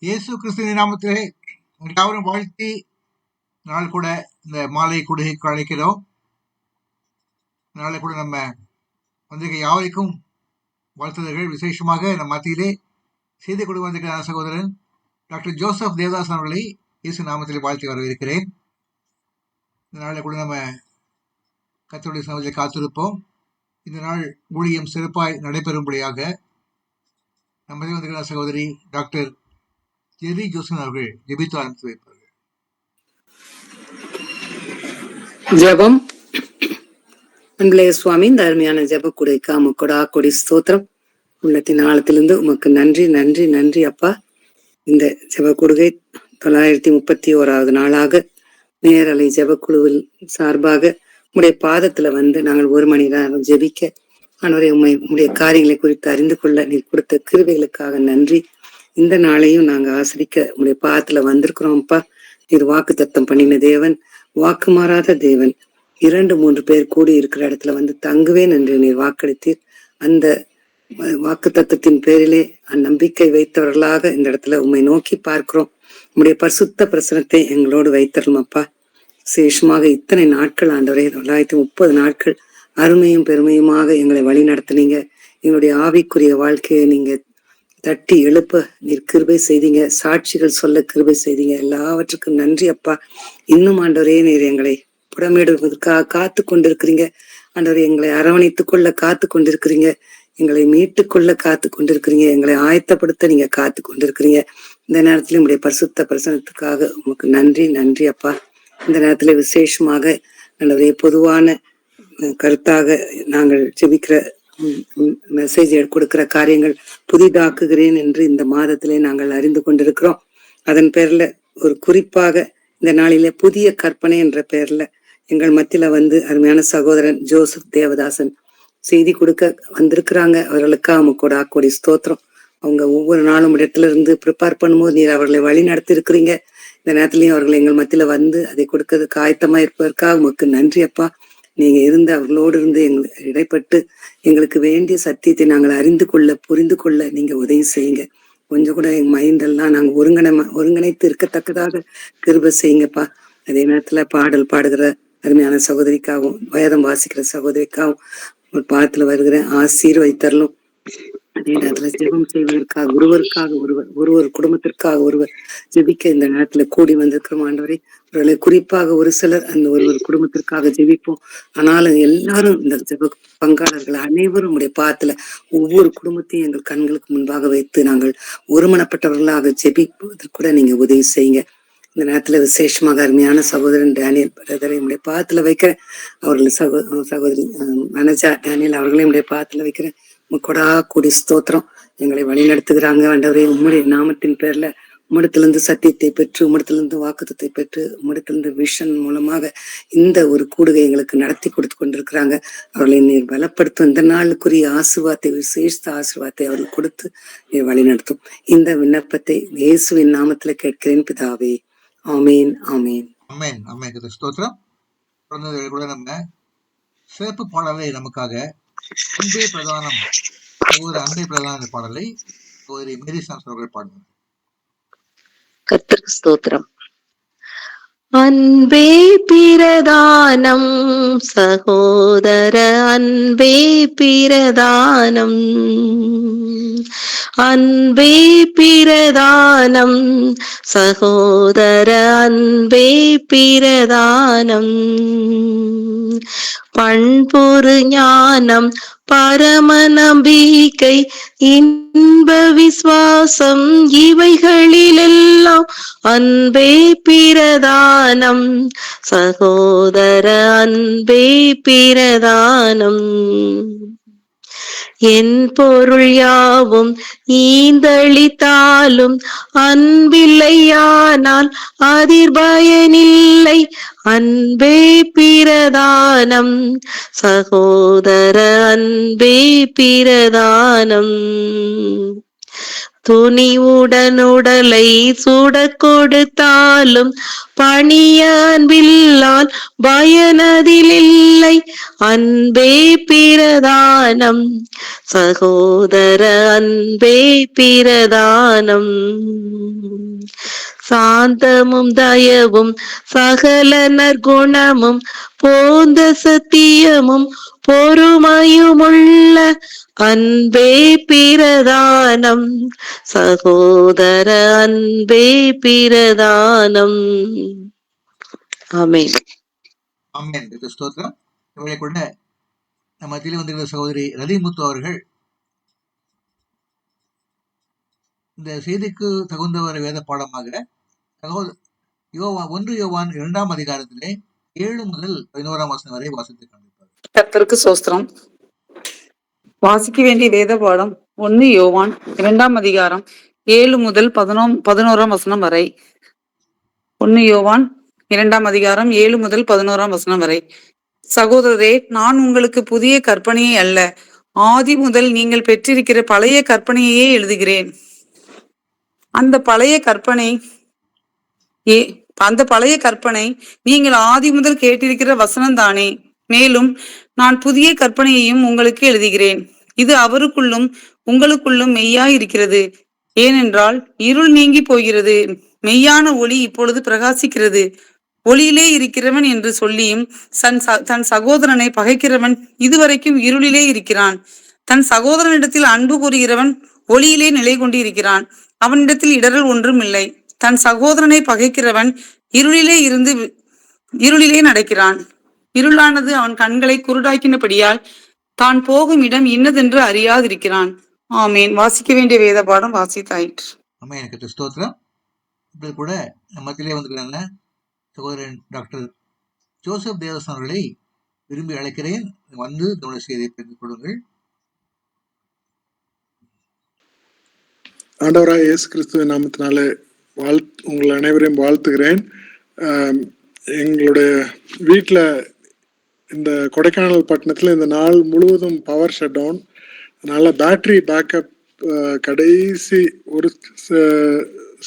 இயேசு கிறிஸ்துவின் நாமத்திலே யாவரும் வாழ்த்தி நாள் கூட இந்த மாலை கொடுகைக்கு அழைக்கிறோம். நாளை கூட நம்ம வந்திருக்க யாவருக்கும் வாழ்த்துதல்கள். விசேஷமாக நம் மத்தியிலே செய்தி கொடுக்க வந்திருக்கிற சகோதரன் டாக்டர் ஜோசப் தேவதாசன் அவர்களை இயேசு நாமத்திலே வாழ்த்தி வரவேற்கிறேன். இந்த நாளை கூட நம்ம கர்த்தருடைய சமூகத்தில் காத்திருப்போம். இந்த நாள் ஊழியம் சிறப்பாய் நடைபெறும்படியாக நம்ம வந்திருக்கிற சகோதரி டாக்டர் ஜெரி ஜோசன் அவர்கள் ஜெபித்து ஆரம்பித்து வைப்பார்கள். ஜெபம். அன்புலே சுவாமி, இந்த அருமையான ஜெப கூடைக்கு அம்மக்கொடா கொடி ஸ்தோத்திரம். உள்ளத்தின் ஆழத்திலிருந்து உமக்கு நன்றி நன்றி நன்றி அப்பா. இந்த ஜெப கொடுகை 931வது நாளாக நேரலை ஜெபக்குழுவில் சார்பாக உடைய பாதத்துல வந்து நாங்கள் 1 மணி நேரம் ஜெபிக்க ஆண்டவரே உம்முடைய காரியங்களை குறித்து அறிந்து கொள்ள நீர் கொடுத்த கிருபைகளுக்காக நன்றி. இந்த நாளையும் நாங்க ஆசிரிக்க உடைய பாதத்துல வந்திருக்கிறோம்ப்பா. நீர் வாக்கு தத்தம் பண்ணின தேவன், வாக்கு மாறாத தேவன். 2-3 பேர் கூடி இருக்கிற இடத்துல வந்து தங்குவேன் என்று நீர் வாக்களித்தீர். அந்த வாக்கு தத்தத்தின் பேரிலே நம்பிக்கை வைத்தவர்களாக இந்த இடத்துல உம்மை நோக்கி பார்க்கிறோம். உம்முடைய பரிசுத்த பிரசனத்தை எங்களோடு வைத்தரணும் அப்பா. விசேஷமாக இத்தனை நாட்கள் ஆண்டவரே 930 நாட்கள் அருமையும் பெருமையுமாக எங்களை வழி நடத்தினீங்க. எங்களுடைய ஆவிக்குரிய வாழ்க்கையை நீங்க தட்டி எழுப்ப நீர் கிருபை செய்தீங்க. சாட்சிகள் சொல்ல கிருபை செய்தீங்க. எல்லாவற்றுக்கும் நன்றி அப்பா. இன்னும் ஆண்டவரே நீர் எங்களை புடமிடுவதற்காக காத்து கொண்டிருக்கிறீங்க. ஆண்டவரே எங்களை அரவணைத்துக் கொள்ள காத்து கொண்டிருக்கிறீங்க. எங்களை மீட்டுக்கொள்ள காத்து கொண்டிருக்கிறீங்க. எங்களை ஆயத்தப்படுத்த நீங்க காத்து கொண்டிருக்கிறீங்க. இந்த நேரத்துல உங்களுடைய பரிசுத்த பிரசனத்துக்காக உமக்கு நன்றி நன்றி அப்பா. இந்த நேரத்துல விசேஷமாக ஆண்டவரே பொதுவான கருத்தாக நாங்கள் ஜெபிக்கிற மெசேஜ் கொடுக்கிற காரியங்கள் புதிதாக்குகிறேன் என்று இந்த மாதத்திலே நாங்கள் அறிந்து கொண்டிருக்கிறோம். அதன் பேர்ல ஒரு குறிப்பாக இந்த நாளிலே புதிய கற்பனை என்ற பெயர்ல எங்கள் மத்தியில வந்து அருமையான சகோதரன் ஜோசப் தேவதாசன் செய்தி கொடுக்க வந்திருக்கிறாங்க. அவர்களுக்காக அம்மக்கோட ஆக்கோடி ஸ்தோத்திரம். அவங்க ஒவ்வொரு நாளும் இடத்துல இருந்து ப்ரிப்பேர் பண்ணும்போது நீர் அவர்களை வழி நடத்தி இருக்கிறீங்க. இந்த நேரத்திலையும் அவர்கள் எங்கள் மத்தியில வந்து அதை கொடுக்கறதுக்கு ஆயத்தமா இருப்பதற்காக உமக்கு நன்றி அப்பா. நீங்க இருந்து அவர்களோடு இருந்து எங்களுக்கு இடைப்பட்டு எங்களுக்கு வேண்டிய சத்தியத்தை நாங்கள் அறிந்து கொள்ள புரிந்து கொள்ள நீங்க உதவி செய்யுங்க. கொஞ்சம் கூட எங்க மைண்டெல்லாம் நாங்க ஒருங்கிணைத்து இருக்கத்தக்கதாக கிருபை செய்யுங்கப்பா. அதே நேரத்துல பாடல் பாடுகிற அருமையான சகோதரிக்காகவும் வேதம் வாசிக்கிற சகோதரிக்காகவும் ஒரு பாடத்துல வருகிற ஆசீர்வதித்தரலும் அதே நேரத்துல ஜெபம் செய்வதற்காக ஒருவருக்காக ஒருவர் குடும்பத்திற்காக ஒருவர் ஜெபிக்க இந்த நேரத்துல கூடி வந்திருக்கிறோம் ஆண்டவரே. ஒருவேளை குறிப்பாக ஒரு சிலர் அந்த ஒருவர் குடும்பத்திற்காக ஜெபிப்போம். ஆனாலும் எல்லாரும் இந்த ஜெப பங்காளர்கள் அனைவரும் உடைய பாத்துல ஒவ்வொரு குடும்பத்தையும் எங்கள் கண்களுக்கு முன்பாக வைத்து நாங்கள் ஒருமனப்பட்டவர்களாக ஜெபிப்பதற்கு கூட நீங்க உதவி செய்யுங்க. இந்த நேரத்துல விசேஷமாக அருமையான சகோதரன் டேனியல் பிரதரை என்னுடைய பாத்துல வைக்கிறேன். அவர்கள் சகோதரி மனஜா டேனியல் அவர்களையும் என்னுடைய பாத்துல வைக்கிறேன். கொடா கூடி ஸ்தோத்திரம். எங்களை வழி நடத்துகிறாங்க ஆண்டவரே. உம்முடைய நாமத்தின் பேர்ல உம்மிடத்திலிருந்து சத்தியத்தை பெற்று, உம்மிடத்திலிருந்து வாக்குத்தத்தை பெற்று, உம்மிடத்திலிருந்து விஷன் மூலமாக இந்த ஒரு கூடுகை எங்களுக்கு நடத்தி கொடுத்து கொண்டிருக்கிறாங்க. அவர்களை நீர் பலப்படுத்தும். இந்த நாளுக்குரிய ஆசீர்வாதத்தை, விசேஷ ஆசீர்வாதத்தை அவர்கள் கொடுத்து நீர் வழி நடத்தும். இந்த விண்ணப்பத்தை இயேசுவின் நாமத்துல கேட்கிறேன் பிதாவே. ஆமேன் ஆமேன் ஆமேன் ஆமேன். ஸ்தோத்திரம். தொடர்ந்து கூட நம்ம சிறப்பு பாடலை நமக்காக அன்பே பிரதானம், அன்பே பிரதான பாடலை சகோதரி மேரி சாம்ஸ் அவர்கள் பாடுவார். கர்த்தருக்கு ஸ்தோத்திரம். அன்பே பிரதானம் சகோதர, அன்பே பிரதானம், அன்பே பிரதானம் சகோதர, அன்பே பிரதானம். பண்பொரு ஞானம், பரம நம்பிக்கை, இன்ப விசுவாசம், இவைகளிலெல்லாம் அன்பே பிரதானம் சகோதர, அன்பே பிரதானம். என் பொருள் யாவும் ஈந்தளித்தாலும் அன்பில்லையானால் அதிர்பயனில்லை, அன்பே பிரதானம் சகோதர, அன்பே பிரதானம். துணிவுடனுடலை சுட கொடுத்தாலும் பணிய அன்பில்லால் பயனதிலில்லை, அன்பே பிரதானம் சகோதர, அன்பே பிரதானம். சாந்தமும் தயவும் சகல நற்குணமும் போந்த சத்தியமும் பொறுமையுமுள்ள அன்பே பிரதானம் சகோதர, அன்பே பிரதானம். ஆமென் ஆமென். ஸ்தோத்திரம். இவளை கூட நம்ம மத்தியில் வந்திருந்த சகோதரி ரதிமுத்து அவர்கள் இந்த செய்திக்கு தகுந்தவரை வேத பாடமாக 1 யோவான் 2ஆம் அதிகாரத்திலே 7 முதல் 11ஆம் வசனம் வரை வாசித்து காண்பிப்பார். கர்த்தருக்கு ஸ்தோத்திரம். வாசிக்க வேண்டிய வேத பாடம் 1 யோவான் 2ஆம் அதிகாரம் 7 முதல் 11ஆம் வசனம் வரை. 1 யோவான் 2ஆம் அதிகாரம் 7 முதல் 11ஆம் வசனம் வரை. சகோதரரே, நான் உங்களுக்கு புதிய கற்பனையை அல்ல, ஆதி முதல் நீங்கள் பெற்றிருக்கிற பழைய கற்பனையே எழுதுகிறேன். அந்த பழைய கற்பனை நீங்கள் ஆதி முதல் கேட்டிருக்கிற வசனம் தானே. மேலும் நான் புதிய கற்பனையையும் உங்களுக்கு எழுதுகிறேன். இது அவருக்குள்ளும் உங்களுக்குள்ளும் மெய்யாய் இருக்கிறது. ஏனென்றால் இருள் நீங்கி போகிறது, மெய்யான ஒளி இப்பொழுது பிரகாசிக்கிறது. ஒளியிலே இருக்கிறவன் என்று சொல்லியும் தன் சகோதரனை பகைக்கிறவன் இதுவரைக்கும் இருளிலே இருக்கிறான். தன் சகோதரனிடத்தில் அன்பு கூறுகிறவன் ஒளியிலே நிலை கொண்டு இருக்கிறான். அவனிடத்தில் இடரல் ஒன்றும் இல்லை. தன் சகோதரனை பகைக்கிறவன் இருளிலே இருந்து இருளிலே நடக்கிறான். இருளானது அவன் கண்களை குருடாக்கினபடியால் தான் போகும் இடம் இன்னதென்று அறியாதிருக்கிறான். ஆமேன். வாசிக்க வேண்டிய வேத பாடம் வாசித்தாயிற்று. ஆமா, எனக்கு ஸ்தோத்திரம். இப்படி கூட மத்தியிலே வந்துக்கிறாங்க சகோதரன் டாக்டர் ஜோசப் தேவசன் அவர்களை விரும்பி அழைக்கிறேன். வந்து நம்முடைய செய்தியை பெற்றுக் கொள்ளுங்கள். ஆண்டவராக இயேசு கிறிஸ்துவின் நாமத்தினால உங்கள் அனைவரையும் வாழ்த்துகிறேன். எங்களுடைய வீட்டில் இந்த கொடைக்கானல் பட்டணத்தில் இந்த நாள் முழுவதும் பவர் ஷட் டவுன். அதனால் பேட்ரி பேக்கப் கடைசி ஒரு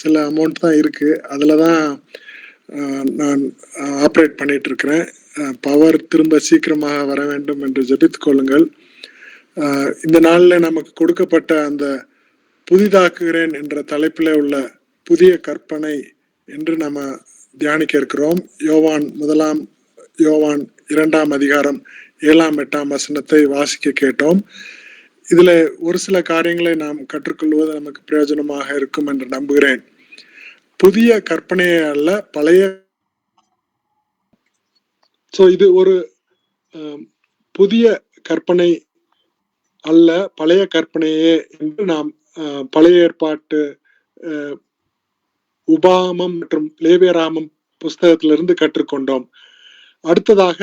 சில அமௌண்ட் தான் இருக்குது. அதில் தான் நான் ஆப்ரேட் பண்ணிகிட்ருக்கிறேன். பவர் திரும்ப சீக்கிரமாக வர வேண்டும் என்று ஜெபித்து கொள்ளுங்கள். இந்த நாளில் நமக்கு கொடுக்கப்பட்ட அந்த புதிதாக்குகிறேன் என்ற தலைப்பில் உள்ள புதிய கற்பனை என்று நம்ம தியானிக்க இருக்கிறோம். யோவான் 2ஆம் அதிகாரம் 7-8 வசனத்தை வாசிக்க கேட்டோம். இதுல ஒரு சில காரியங்களை நாம் கற்றுக்கொள்வது நமக்கு பிரயோஜனமாக இருக்கும் என்று நம்புகிறேன். புதிய கற்பனையே அல்ல, பழைய. இது ஒரு புதிய கற்பனை அல்ல, பழைய கற்பனையே என்று நாம் பழைய ஏற்பாட்டு உபாகமம் மற்றும் லேவியராகமம் புஸ்தகத்திலிருந்து கற்றுக்கொண்டோம். அடுத்ததாக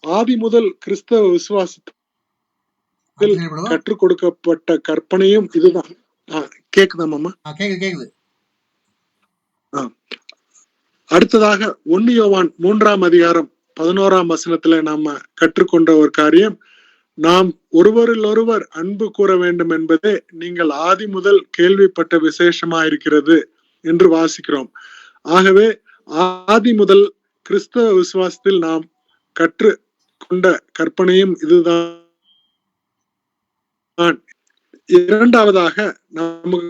ஆதி முதல் கிறிஸ்தவ விசுவாசத்தில் கற்றுக் கொடுக்கப்பட்ட கற்பனையும் இதுதான். கேக்குதா மாமா? கேக்குது. அடுத்ததாக 1 யோவான் 3ஆம் அதிகாரம் 11ஆம் வசனத்துல நாம கற்றுக்கொண்ட ஒரு காரியம், நாம் ஒருவரில் ஒருவர் அன்பு கூற வேண்டும் என்பதே நீங்கள் ஆதி முதல் கேள்விப்பட்ட விசேஷமா இருக்கிறது என்று வாசிக்கிறோம். ஆகவே ஆதி முதல் கிறிஸ்தவ விசுவாசத்தில் நாம் கற்று கொண்ட கற்பனையும் இதுதான். இரண்டாவதாக நமக்கு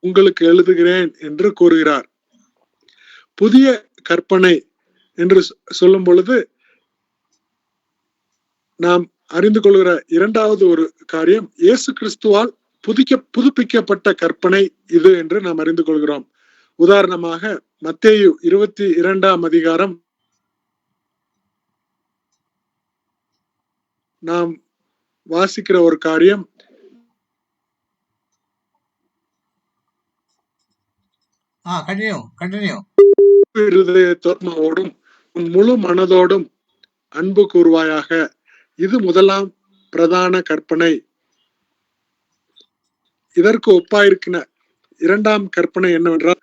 உங்களுக்கு எழுதுகிறேன் என்று கூறுகிறார். புதிய கற்பனை என்று சொல்லும் பொழுது நாம் அறிந்து கொள்கிற இரண்டாவது ஒரு காரியம், இயேசு கிறிஸ்துவால் புதுப்பிக்கப்பட்ட கற்பனை இது என்று நாம் அறிந்து கொள்கிறோம். உதாரணமாக மத்தேயு 22ஆம் அதிகாரம் நாம் வாசிக்கிற ஒரு காரியம், இருதயத்தோடும் உன் முழு மனதோடும் அன்பு கூறுவாயாக, இது முதலாம் பிரதான கற்பனை. இதற்கு ஒப்பாயிருக்கிற இரண்டாம் கற்பனை என்னவென்றால்,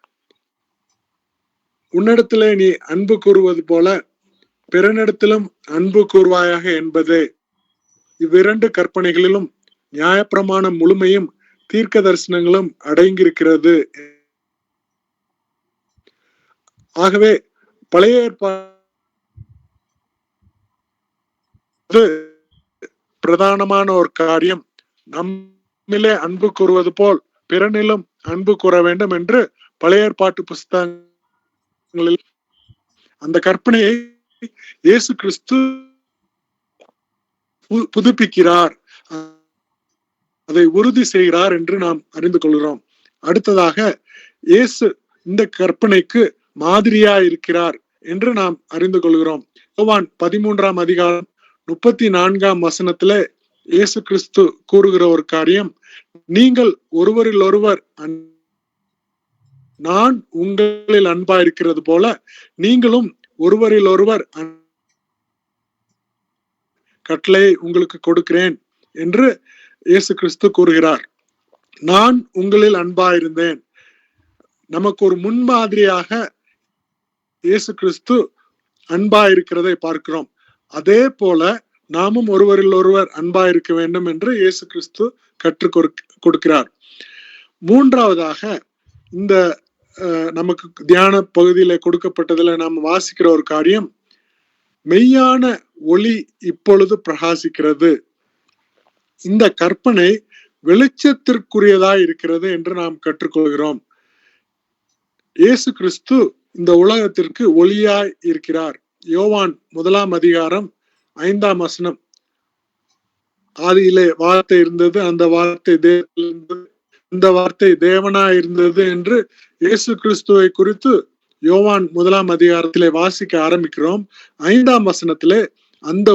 உன்னிடத்திலே நீ அன்பு கூறுவது போல பிறனிடத்திலும் அன்பு கூறுவாயாக என்பதே. இவ்விரண்டு கற்பனைகளிலும் நியாயப்பிரமாண முழுமையும் தீர்க்க தரிசனங்களும் அடங்கியிருக்கிறது. ஆகவே பழைய ஏற்பாடு பிரதானமான ஒரு காரியம், நம்மிலே அன்பு கூறுவது போல் பிறனிலும் அன்பு கூற வேண்டும் என்று பழைய ஏற்பாட்டு புஸ்தகங்களில் அந்த கற்பனையை இயேசு கிறிஸ்து புதுப்பிக்கிறார், அதை உறுதி செய்கிறார் என்று நாம் அறிந்து கொள்கிறோம். அடுத்ததாக இயேசு இந்த கற்பனைக்கு மாதிரியா இருக்கிறார் என்று நாம் அறிந்து கொள்கிறோம். யோவான் 13ஆம் அதிகாரம் 34ஆம் வசனத்துல இயேசு கிறிஸ்து கூறுகிற ஒரு காரியம், நீங்கள் ஒருவரில் ஒருவர் நான் உங்களில் அன்பா இருக்கிறது போல நீங்களும் ஒருவரில் ஒருவர் கட்டளையை உங்களுக்கு கொடுக்கிறேன் என்று இயேசு கிறிஸ்து கூறுகிறார். நான் உங்களில் அன்பா இருந்தேன். நமக்கு ஒரு முன்மாதிரியாக இயேசு கிறிஸ்து அன்பா இருக்கிறதை பார்க்கிறோம். அதே போல நாமும் ஒருவரில் ஒருவர் அன்பா இருக்க வேண்டும் என்று இயேசு கிறிஸ்து கற்றுக் கொடுக்கிறார். மூன்றாவதாக இந்த நமக்கு தியான பகுதியில கொடுக்கப்பட்டதுல நாம் வாசிக்கிற ஒரு காரியம், மெய்யான ஒளி இப்பொழுது பிரகாசிக்கிறது. இந்த கற்பனை வெளிச்சத்திற்குரியதா இருக்கிறது என்று நாம் கற்றுக்கொள்கிறோம். இயேசு கிறிஸ்து இந்த உலகத்திற்கு ஒளியாய் இருக்கிறார். யோவான் 1ஆம் அதிகாரம் 5ஆம் வசனம், ஆதியிலே வார்த்தை இருந்தது, அந்த வார்த்தை தேவனிலிருந்தது, அந்த வார்த்தை தேவனாய் இருந்தது என்று இயேசு கிறிஸ்துவை குறித்து யோவான் 1ஆம் அதிகாரத்திலே வாசிக்க ஆரம்பிக்கிறோம். 5ஆம் வசனத்திலே அந்த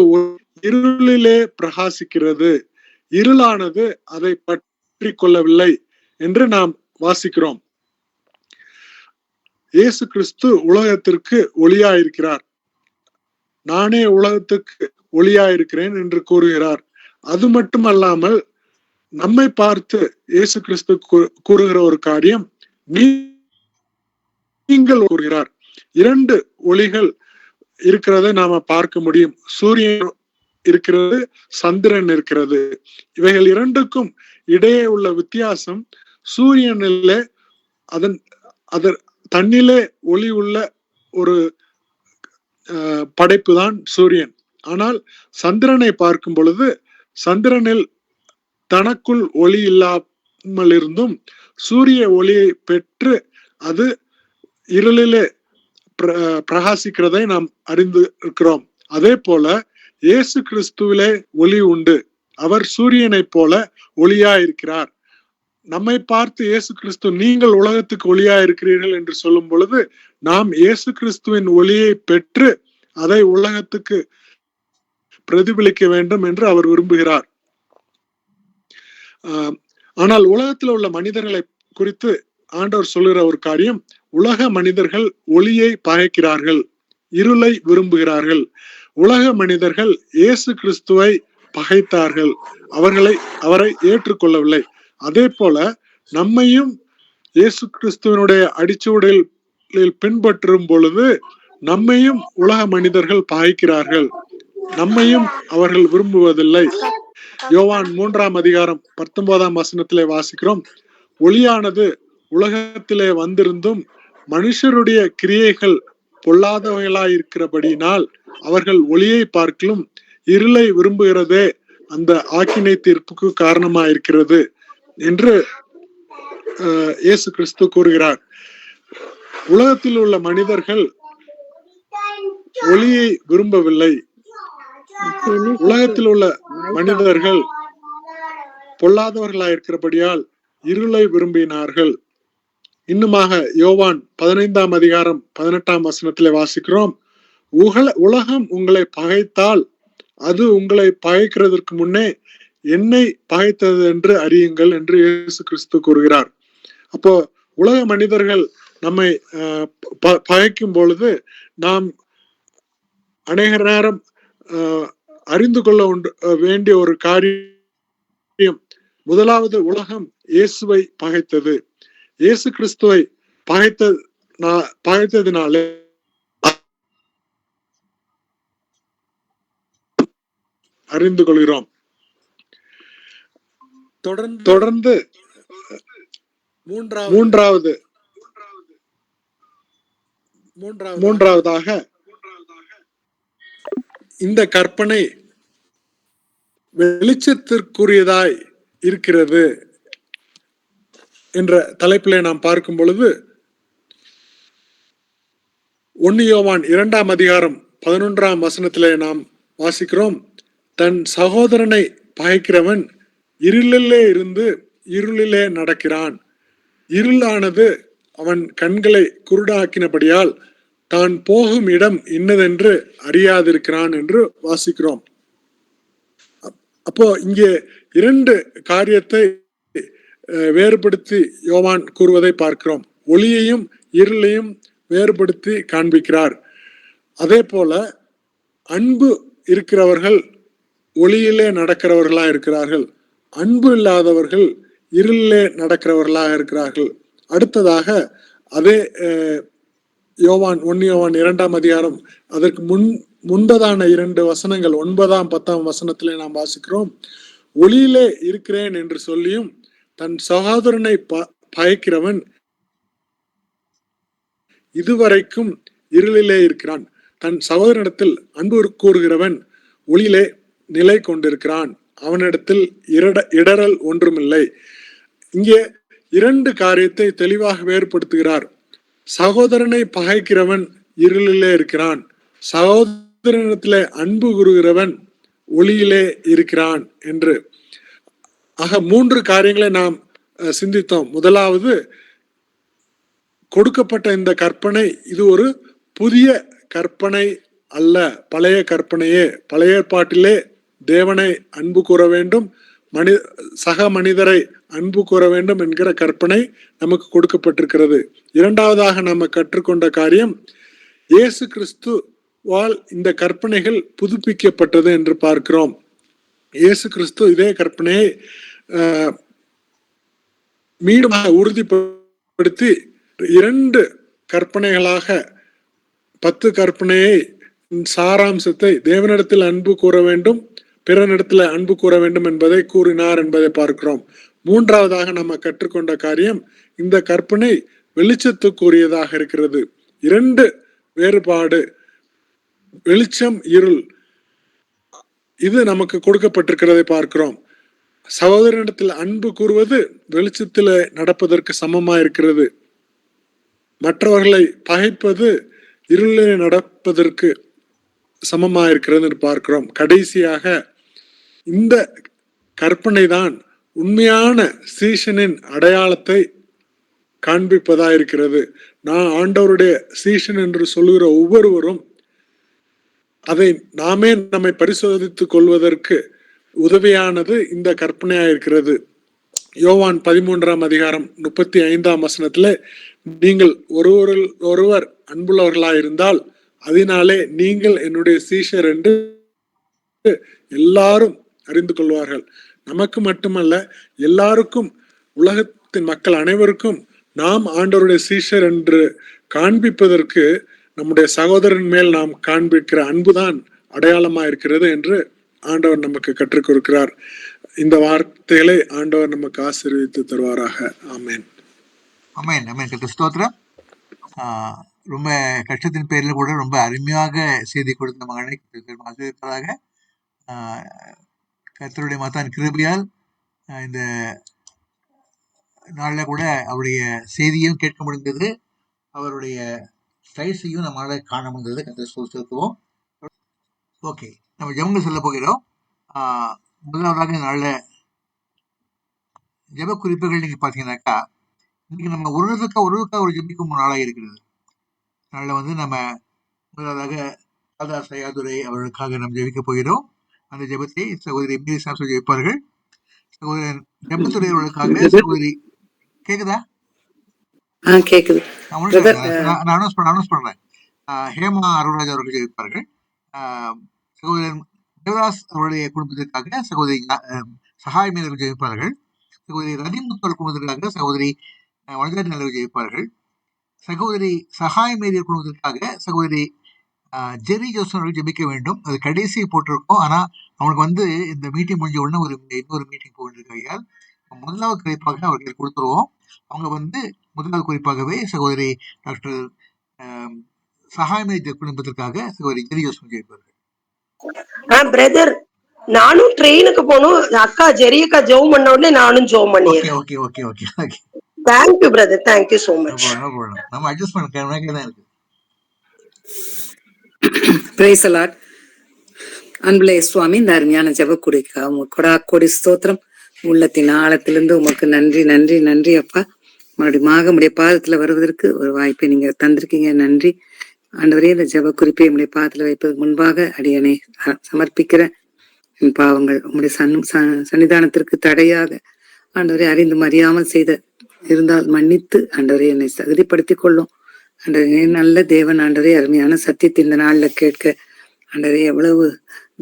இருளிலே பிரகாசிக்கிறது, இருளானது அதை பற்றி கொள்ளவில்லை என்று நாம் வாசிக்கிறோம். இயேசு கிறிஸ்து உலகத்திற்கு ஒளியாயிருக்கிறார். நானே உலகத்துக்கு ஒளியாயிருக்கிறேன் என்று கூறுகிறார். அது மட்டுமல்லாமல் நம்மை பார்த்து இயேசு கிறிஸ்து கூறுகிற ஒரு காரியம், நீங்கள் கூறுகிறார். 2 ஒளிகள் இருக்கிறதை நாம பார்க்க முடியும். சூரியன் இருக்கிறது, சந்திரன் இருக்கிறது. இவைகள் இரண்டுக்கும் இடையே உள்ள வித்தியாசம், சூரியனிலே தன்னிலே ஒளி உள்ள ஒரு படைப்பு தான் சூரியன். ஆனால் சந்திரனை பார்க்கும் பொழுது சந்திரனில் தனக்குள் ஒளி இருந்தும் சூரிய ஒளியை பெற்று அது இருளிலே பிரகாசிக்கிறதை நாம் அறிந்து இருக்கிறோம். அதே போல இயேசு கிறிஸ்துவிலே ஒளி உண்டு. அவர் சூரியனை போல ஒளியா இருக்கிறார். நம்மை பார்த்து இயேசு கிறிஸ்து நீங்கள் உலகத்துக்கு ஒளியா இருக்கிறீர்கள் என்று சொல்லும் பொழுது நாம் இயேசு கிறிஸ்துவின் ஒளியை பெற்று அதை உலகத்துக்கு பிரதிபலிக்க வேண்டும் என்று அவர் விரும்புகிறார். ஆனால் உலகத்தில் உள்ள மனிதர்களை குறித்து ஆண்டவர் சொல்லுகிற ஒரு காரியம், உலக மனிதர்கள் ஒளியை பகைக்கிறார்கள், இருளை விரும்புகிறார்கள். உலக மனிதர்கள் இயேசு கிறிஸ்துவை பகைத்தார்கள், அவரை ஏற்றுக்கொள்ளவில்லை. அதே போல நம்மையும் இயேசு கிறிஸ்துவனுடைய அடிச்சுவடில் பின்பற்றும் பொழுது நம்மையும் உலக மனிதர்கள் பகைக்கிறார்கள், நம்மையும் அவர்கள் விரும்புவதில்லை. யோவான் 3ஆம் அதிகாரம் 19ஆம் வசனத்திலே வாசிக்கிறோம், ஒளியானது உலகத்திலே வந்திருந்தும் மனுஷருடைய கிரியைகள் பொல்லாதவைகளாயிருக்கிறபடியினால் அவர்கள் ஒளியை பார்க்கலும் இருளை விரும்புகிறதே அந்த ஆக்கினை தீர்ப்புக்கு காரணமாயிருக்கிறது என்று இயேசு கிறிஸ்து கூறுகிறார். உலகத்தில் உள்ள மனிதர்கள் ஒளியை விரும்பவில்லை. உலகத்தில் உள்ள மனிதர்கள் பொல்லாதவர்களாயிருக்கிறபடியால் இருளை விரும்பினார்கள். இன்னுமாக யோவான் 15ஆம் அதிகாரம் 18ஆம் வசனத்திலே வாசிக்கிறோம், உலகம் உங்களை பகைத்தால் அது உங்களை பகைக்கிறதற்கு முன்னே என்னை பகைத்தது என்று அறியுங்கள் என்று இயேசு கிறிஸ்து கூறுகிறார். அப்போ உலக மனிதர்கள் நம்மை பகைக்கும் பொழுது நாம் அநேக நேரம் அறிந்து கொள்ள வேண்டிய ஒரு காரியம், முதலாவது உலகம் இயேசுவை பகைத்தது. இயேசு கிறிஸ்துவை பகைத்ததினாலே அறிந்து கொள்கிறோம். தொடர்ந்து மூன்றாவதாக இந்த கற்பனை வெளிச்சத்திற்குரியதாய் இருக்கிறது என்ற தலைப்பிலே நாம் பார்க்கும் பொழுது 1 யோவான் 2ஆம் அதிகாரம் 11ஆம் வசனத்திலே நாம் வாசிக்கிறோம், தன் சகோதரனை பகைக்கிறவன் இருளிலே இருந்து இருளிலே நடக்கிறான், இருளானது அவன் கண்களை குருடாக்கினபடியால் தான் போகும் இடம் இன்னதென்று அறியாதிருக்கிறான் என்று வாசிக்கிறோம். அப்போ இங்கே 2 காரியத்தை வேறுபடுத்தி யோவான் கூறுவதை பார்க்கிறோம். ஒளியையும் இருளையும் வேறுபடுத்தி காண்பிக்கிறார். அதே போல அன்பு இருக்கிறவர்கள் ஒளியிலே நடக்கிறவர்களா இருக்கிறார்கள், அன்பு இல்லாதவர்கள் இருளிலே நடக்கிறவர்களாக இருக்கிறார்கள். அடுத்ததாக அதே யோவான் 1 யோவான் 2ஆம் அதிகாரம் அதற்கு முன்பதான 2 வசனங்கள் 9ஆம் 10ஆம் வசனத்திலே நாம் வாசிக்கிறோம், ஒளியிலே இருக்கிறேன் என்று சொல்லியும் தன் சகோதரனை பகைக்கிறவன் இதுவரைக்கும் இருளிலே இருக்கிறான், தன் சகோதரனிடத்தில் அன்பு கூறுகிறவன் ஒளியிலே நிலை கொண்டிருக்கிறான், அவனிடத்தில் இடரல் ஒன்றுமில்லை. இங்கே 2 காரியத்தை தெளிவாக வேறுபடுத்துகிறார். சகோதரனை பகைக்கிறவன் இருளிலே இருக்கிறான், சகோதரனிடத்திலே அன்பு கூறுகிறவன் ஒளியிலே இருக்கிறான் என்று. ஆக 3 காரியங்களை நாம் சிந்தித்தோம். முதலாவது, கொடுக்கப்பட்ட இந்த கற்பனை இது ஒரு புதிய கற்பனை அல்ல, பழைய கற்பனையே. பழைய ஏற்பாட்டிலே தேவனை அன்பு கூற வேண்டும், சக மனிதரை அன்பு கூற வேண்டும் என்கிற கற்பனை நமக்கு கொடுக்கப்பட்டிருக்கிறது. இரண்டாவதாக நம்ம கற்றுக்கொண்ட காரியம், இயேசு கிறிஸ்துவால் இந்த கற்பனைகள் புதுப்பிக்கப்பட்டது என்று பார்க்கிறோம். இயேசு கிறிஸ்து இதே கற்பனையை மீண்டும் உறுதிப்படுத்தி 2 கற்பனைகளாக 10 கற்பனையை சாராம்சத்தை தேவனிடத்தில் அன்பு கூற வேண்டும், பிறனிடத்தில் அன்பு கூற வேண்டும் என்பதை கூறினார் என்பதை பார்க்கிறோம். மூன்றாவதாக நம்ம கற்றுக்கொண்ட காரியம், இந்த கற்பனை வெளிச்சத்துக்குரியதாக இருக்கிறது. 2 வேறுபாடு, வெளிச்சம் இருள், இது நமக்கு கொடுக்கப்பட்டிருக்கிறதை பார்க்கிறோம். சகோதரனிடத்தில் அன்பு கூறுவது வெளிச்சத்தில் நடப்பதற்கு சமமா இருக்கிறது. மற்றவர்களை பகைப்பது இருளில் நடப்பதற்கு சமமா இருக்கிறது என்று பார்க்கிறோம். கடைசியாக இந்த கற்பனை தான் உண்மையான சீஷனின் அடையாளத்தை காண்பிப்பதா இருக்கிறது. நான் ஆண்டவருடைய சீஷன் என்று சொல்லுகிற ஒவ்வொருவரும் அதை நாமே நம்மை பரிசோதித்துக் கொள்வதற்கு உதவியானது இந்த கற்பனையா இருக்கிறது. யோவான் 13:35 நீங்கள் ஒருவர் அன்புள்ளவர்களாயிருந்தால் அதனாலே நீங்கள் என்னுடைய சீஷர் என்று எல்லாரும் அறிந்து கொள்வார்கள். நமக்கு மட்டுமல்ல, எல்லாருக்கும், உலகத்தின் மக்கள் அனைவருக்கும் நாம் ஆண்டவருடைய சீஷர் என்று காண்பிப்பதற்கு நம்முடைய சகோதரன் மேல் நாம் காண்பிக்கிற அன்புதான் அடையாளமா இருக்கிறது என்று ஆண்டவர் நமக்கு கற்றுக் கொடுக்கிறார். இந்த வார்த்தைகளை ஆண்டவர் நமக்கு ஆசீர்வதித்து தருவாராக. ஆமேன். ஆமேன். ஆமேன். ஸ்தோத்திரம். ரொம்ப கஷ்டத்தின் பேரில் கூட ரொம்ப அருமையாக செய்தி கொடுத்த மகனை ஆசீர்வதிப்பதாக. கர்த்தருடைய மகத்தான கிருபையால் இந்த நாளில் கூட அவருடைய செய்தியும் கேட்க முடிந்தது, அவருடைய ஸ்டைல்ஸையும் நம்மளால காண முடிந்தது. கர்த்தரை செலுத்துவோம். ஓகே, நம்ம ஜெபங்கள் சொல்ல போகிறோம். முதலாவதாக நல்ல ஜெப குறிப்புகள் நீங்க பார்த்தீங்கன்னாக்கா, இன்னைக்கு நம்ம ஒருவருக்காக ஒரு ஜெபிக்கும் நாளாக இருக்கிறது. அதனால நம்ம முதலாவதாக ஆதார் சயாதுரை அவர்களுக்காக நம்ம ஜெபிக்க போகிறோம். அந்த ஜெபத்தை சகோதரி மீறி சாம்சன் ஜெபிப்பார்கள். சகோதரன் ஜெபத்துறை அவர்களுக்காக சகோதரி கேக்குதா? கேக்குது. நான் அனௌன்ஸ் பண்றேன். ஹேமா அருள்ராஜ் அவர்கள் ஜெபிப்பார்கள். சகோதரன் தேவதாஸ் அவருடைய குடும்பத்திற்காக சகோதரி சகாய் மேலர்கள் ஜெயிப்பார்கள். சகோதரி ரதிமுத்தோர் குடும்பத்திற்காக சகோதரி வனஜாதி நல்லவர் ஜெயிப்பார்கள். சகோதரி சகாய் மேரியர் குடும்பத்திற்காக சகோதரி ஜெரி ஜோசன் அவர்கள் ஜெபிக்க வேண்டும். அது கடைசி போட்டிருக்கோம். ஆனா அவனுக்கு இந்த மீட்டிங் முடிஞ்ச உடனே இன்னொரு மீட்டிங் போயிட்டு முதலாவது குறிப்பாக அவர்கள் கொடுத்துருவோம். அவங்க முதலாவது குறிப்பாகவே சகோதரி டாக்டர் சகாய் மேரியர் குடும்பத்திற்காக சகோதரி ஜெரி ஜோசன் ஜெயிப்பார்கள். பிரதர், நானும் ட்ரெயினுக்கு போகணும். அக்கா ஜெரியக்கா ஜெபம் பண்ண உடனே நானும் ஜெபம் பண்ணிடுறேன். Okay okay okay okay. Thank you brother, thank you so much. நம்ம அட்ஜஸ்ட் பண்ண இருக்கு. Praise the Lord. அன்புலே சுவாமி, இந்த அருமையான ஜெபக்குடிக்கா உங்க கொடி ஸ்தோத்திரம். உள்ளத்தின் ஆழத்திலிருந்து உமக்கு நன்றி நன்றி நன்றி அப்பா. மறுபடியும் பாதத்துல வருவதற்கு ஒரு வாய்ப்பை நீங்க தந்திருக்கீங்க. நன்றி ஆண்டவரே. இந்த ஜெப குறிப்பை உங்களுடைய பாதத்துல வைப்பதற்கு முன்பாக அடியனை சமர்ப்பிக்கிறேன். என் பாவங்கள் உங்களுடைய சன்னிதானத்திற்கு தடையாக ஆண்டவரே அறிந்து அறியாமல் செய்த இருந்தால் மன்னித்து ஆண்டவரே என்னை தகுதிப்படுத்திக் கொள்ளும். ஆண்டவரே நல்ல தேவன் ஆண்டவரே, அருமையான சத்தியத்தை இந்த நாள்ல கேட்க ஆண்டவரே எவ்வளவு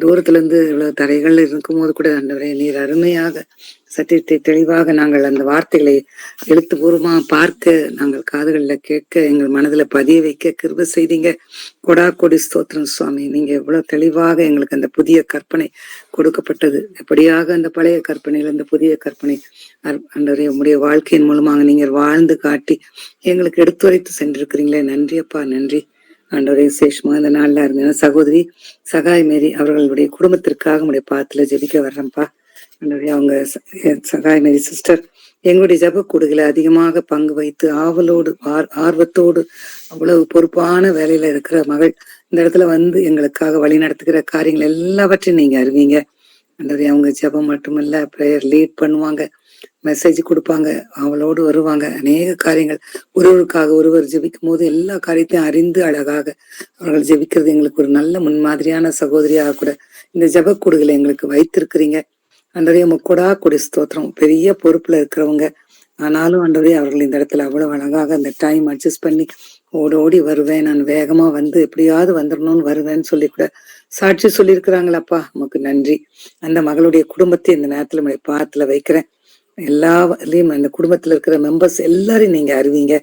தூரத்துல இருந்து எவ்வளவு தடைகள் இருக்கும் போது கூட ஆண்டவரே நீர் அருமையாக சத்தியத்தை தெளிவாக நாங்கள் அந்த வார்த்தைகளை எழுத்துப்பூர்வமா பார்க்க, நாங்கள் காதுகள்ல கேட்க, எங்கள் மனதுல பதிய வைக்க கிருபை செய்தீங்க. கொடி ஸ்தோத்திரம் சுவாமி. நீங்க எவ்வளவு தெளிவாக எங்களுக்கு அந்த புதிய கற்பனை கொடுக்கப்பட்டது. எப்படியாக அந்த பழைய கற்பனையில இந்த புதிய கற்பனை ஆண்டவரே உங்களுடைய வாழ்க்கையின் மூலமாக நீங்க வாழ்ந்து காட்டி எங்களுக்கு எடுத்துரைத்து சென்றிருக்கிறீங்களே. நன்றி அப்பா, நன்றி ஆண்டவரே. விசேஷமா இந்த நாள்ல இருந்தேன் சகோதரி சகாய் மேரி அவர்களுடைய குடும்பத்திற்காக உங்களுடைய பாத்துல ஜெபிக்க வர்றேன்ப்பா. அவங்க சகாய் மேரி சிஸ்டர் எங்களுடைய ஜெப கூடுகளை அதிகமாக பங்கு வைத்து ஆவலோடு ஆர்வத்தோடு அவ்வளவு பொறுப்பான வேலையில இருக்கிற மகள் இந்த இடத்துல எங்களுக்காக வழி நடத்துகிற காரியங்கள் எல்லாவற்றையும் நீங்க அறிவீங்க. ஆண்டவரே அவங்க ஜெபம் மட்டுமல்ல, ப்ரேயர் லீட் பண்ணுவாங்க, மெசேஜ் கொடுப்பாங்க, அவளோடு வருவாங்க. அநேக காரியங்கள் ஒருவருக்காக ஒருவர் ஜெபிக்கும் போது எல்லா காரியத்தையும் அறிந்து அழகாக அவர்கள் ஜெபிக்கிறது எங்களுக்கு ஒரு நல்ல முன்மாதிரியான சகோதரியாக கூட இந்த ஜெபக்கூடுகளை எங்களுக்கு வைத்திருக்கிறீங்க. ஆண்டவரே கொடி ஸ்தோத்திரம். பெரிய பொறுப்புல இருக்கிறவங்க, ஆனாலும் ஆண்டவரே அவர்கள் இந்த இடத்துல அவ்வளவு அழகாக அந்த டைம் அட்ஜஸ்ட் பண்ணி ஓடி வருவேன், நான் வேகமா எப்படியாவது வந்துடணும்னு வருவேன்னு சொல்லி கூட சாட்சி சொல்லியிருக்கிறாங்களப்பா. நமக்கு நன்றி. அந்த மகளுடைய குடும்பத்தை இந்த நேரத்துல பாத்துல வைக்கிறேன். எல்லாரையும் அந்த குடும்பத்துல இருக்கிற மெம்பர்ஸ் எல்லாரையும் நீங்க அறிவீங்க.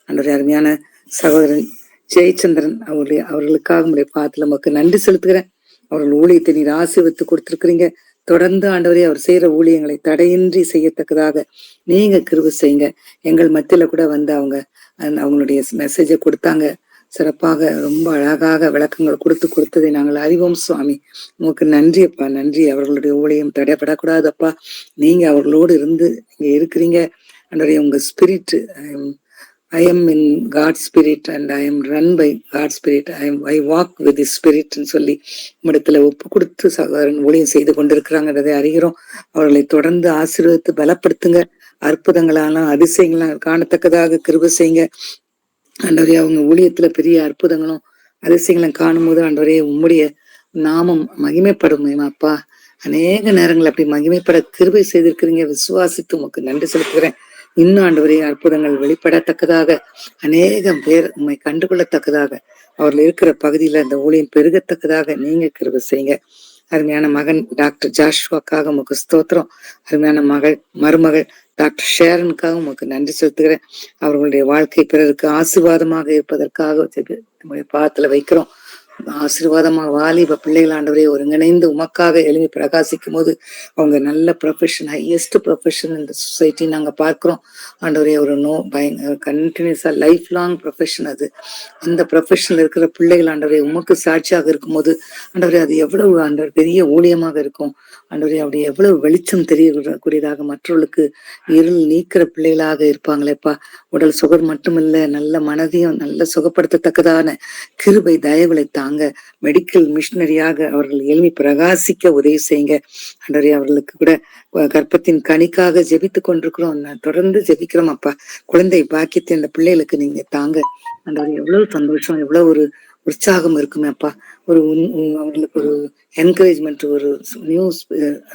ஆண்டவரே அருமையான சகோதரன் ஜெயச்சந்திரன் அவர்களுக்காக உங்களுடைய பாத்துல நமக்கு நன்றி செலுத்துகிறேன். அவர்கள் ஊழியத்தை நீர் ஆசீர்வதித்து கொடுத்திருக்கிறீங்க. தொடர்ந்து ஆண்டவரே அவர் செய்யற ஊழியங்களை தடையின்றி செய்யத்தக்கதாக நீங்க கிருபை செய்யுங்க. எங்கள் மத்தியில கூட அவங்க அவங்களுடைய மெசேஜை கொடுத்தாங்க. சிறப்பாக ரொம்ப அழகாக விளக்கங்கள் கொடுத்ததை நாங்கள் அறிவோம் சுவாமி. உமக்கு நன்றி அப்பா, நன்றி. அவர்களுடைய ஊழியம் தடைப்படக்கூடாதப்பா. நீங்க அவர்களோடு இருந்து நீங்க இருக்கிறீங்க. ஆண்டவரே, உங்க spirit, I am in God's spirit and I am run by God's spirit. I walk with the spirit ன்னு சொல்லி இடத்துல ஒப்பு கொடுத்து சகோதரன் ஊழியம் செய்து கொண்டிருக்கிறாங்கிறதை அறிகிறோம். அவர்களை தொடர்ந்து ஆசீர்வதித்து பலப்படுத்துங்க. அற்புதங்களாலும் அதிசயங்களாம் காணத்தக்கதாக கிருபை செய்யுங்க ஆண்டவரே. அவங்க ஊழியத்துல பெரிய அற்புதங்களும் அதிசயங்களும் காணும் போது ஆண்டவரே உம்முடைய நாமம் மகிமைப்படும் அப்பா. அநேக நேரங்கள் அப்படி மகிமைப்பட கிருபை செய்திருக்கிறீங்க. விசுவாசித்து உமக்கு நன்றி செலுத்துகிறேன். இன்னும் ஆண்டவரே அற்புதங்கள் வெளிப்படத்தக்கதாக, அநேகம் பேர் உண்மை கண்டுகொள்ளத்தக்கதாக, அவர்கள் இருக்கிற பகுதியில அந்த ஊழியம் பெருகத்தக்கதாக நீங்க கிருபை செய்யுங்க. அருமையான மகன் டாக்டர் ஜாஷுவாக்காக உமக்கு ஸ்தோத்திரம். அருமையான மருமகள் டாக்டர் ஷேரனுக்காக உமக்கு நன்றி செலுத்துகிறேன். அவர்களுடைய வாழ்க்கை பிறருக்கு ஆசீர்வாதமாக இருப்பதற்காக பாதத்துல வைக்கிறோம். ஆசீர்வாதமாக வாலிப பிள்ளைகள் ஆண்டவரே ஒருங்கிணைந்து உமக்காக எழுப்பி பிரகாசிக்கும் போது அவங்க நல்ல ப்ரொஃபஷன், ஹையஸ்ட் ப்ரொஃபஷன் இந்த சொசைட்டி நாங்க பார்க்கிறோம் ஆண்டவரே. ஒரு கண்டினியூஸா லைஃப் லாங் ப்ரொஃபஷன் அது. அந்த ப்ரொஃபஷன்ல இருக்கிற பிள்ளைகள் ஆண்டவரே உமக்கு சாட்சியாக இருக்கும்போது ஆண்டவரே அது எவ்வளவு ஆண்டவர் பெரிய ஊழியமாக இருக்கும் ஆண்டவரே. அப்படி எவ்வளவு வெளிச்சம் தெரியக்கூடியதாக மற்றவர்களுக்கு இருள் நீக்கிற பிள்ளைகளாக இருப்பாங்களேப்பா. உடல் சுகர் மட்டுமில்ல, நல்ல மனதையும் நல்ல சுகப்படுத்தத்தக்கதான கிருபை தயவுகளை தாங்க. மெடிக்கல் மிஷினரியாக அவர்கள் எழுப்பி பிரகாசிக்க உதவி செய்யுங்க ஆண்டவரே. அவர்களுக்கு கூட கர்ப்பத்தின் கனிக்காக ஜெபித்து கொண்டிருக்கிறோம், தொடர்ந்து ஜெபிக்கிறோம் அப்பா. குழந்தை பாக்கியத்தை அந்த பிள்ளைகளுக்கு நீங்க தாங்க ஆண்டவரே. எவ்வளவு சந்தோஷம், எவ்வளவு ஒரு உற்சாகம் இருக்குமே அப்பா. அவர்களுக்கு ஒரு என்கரேஜ்மெண்ட், ஒரு நியூ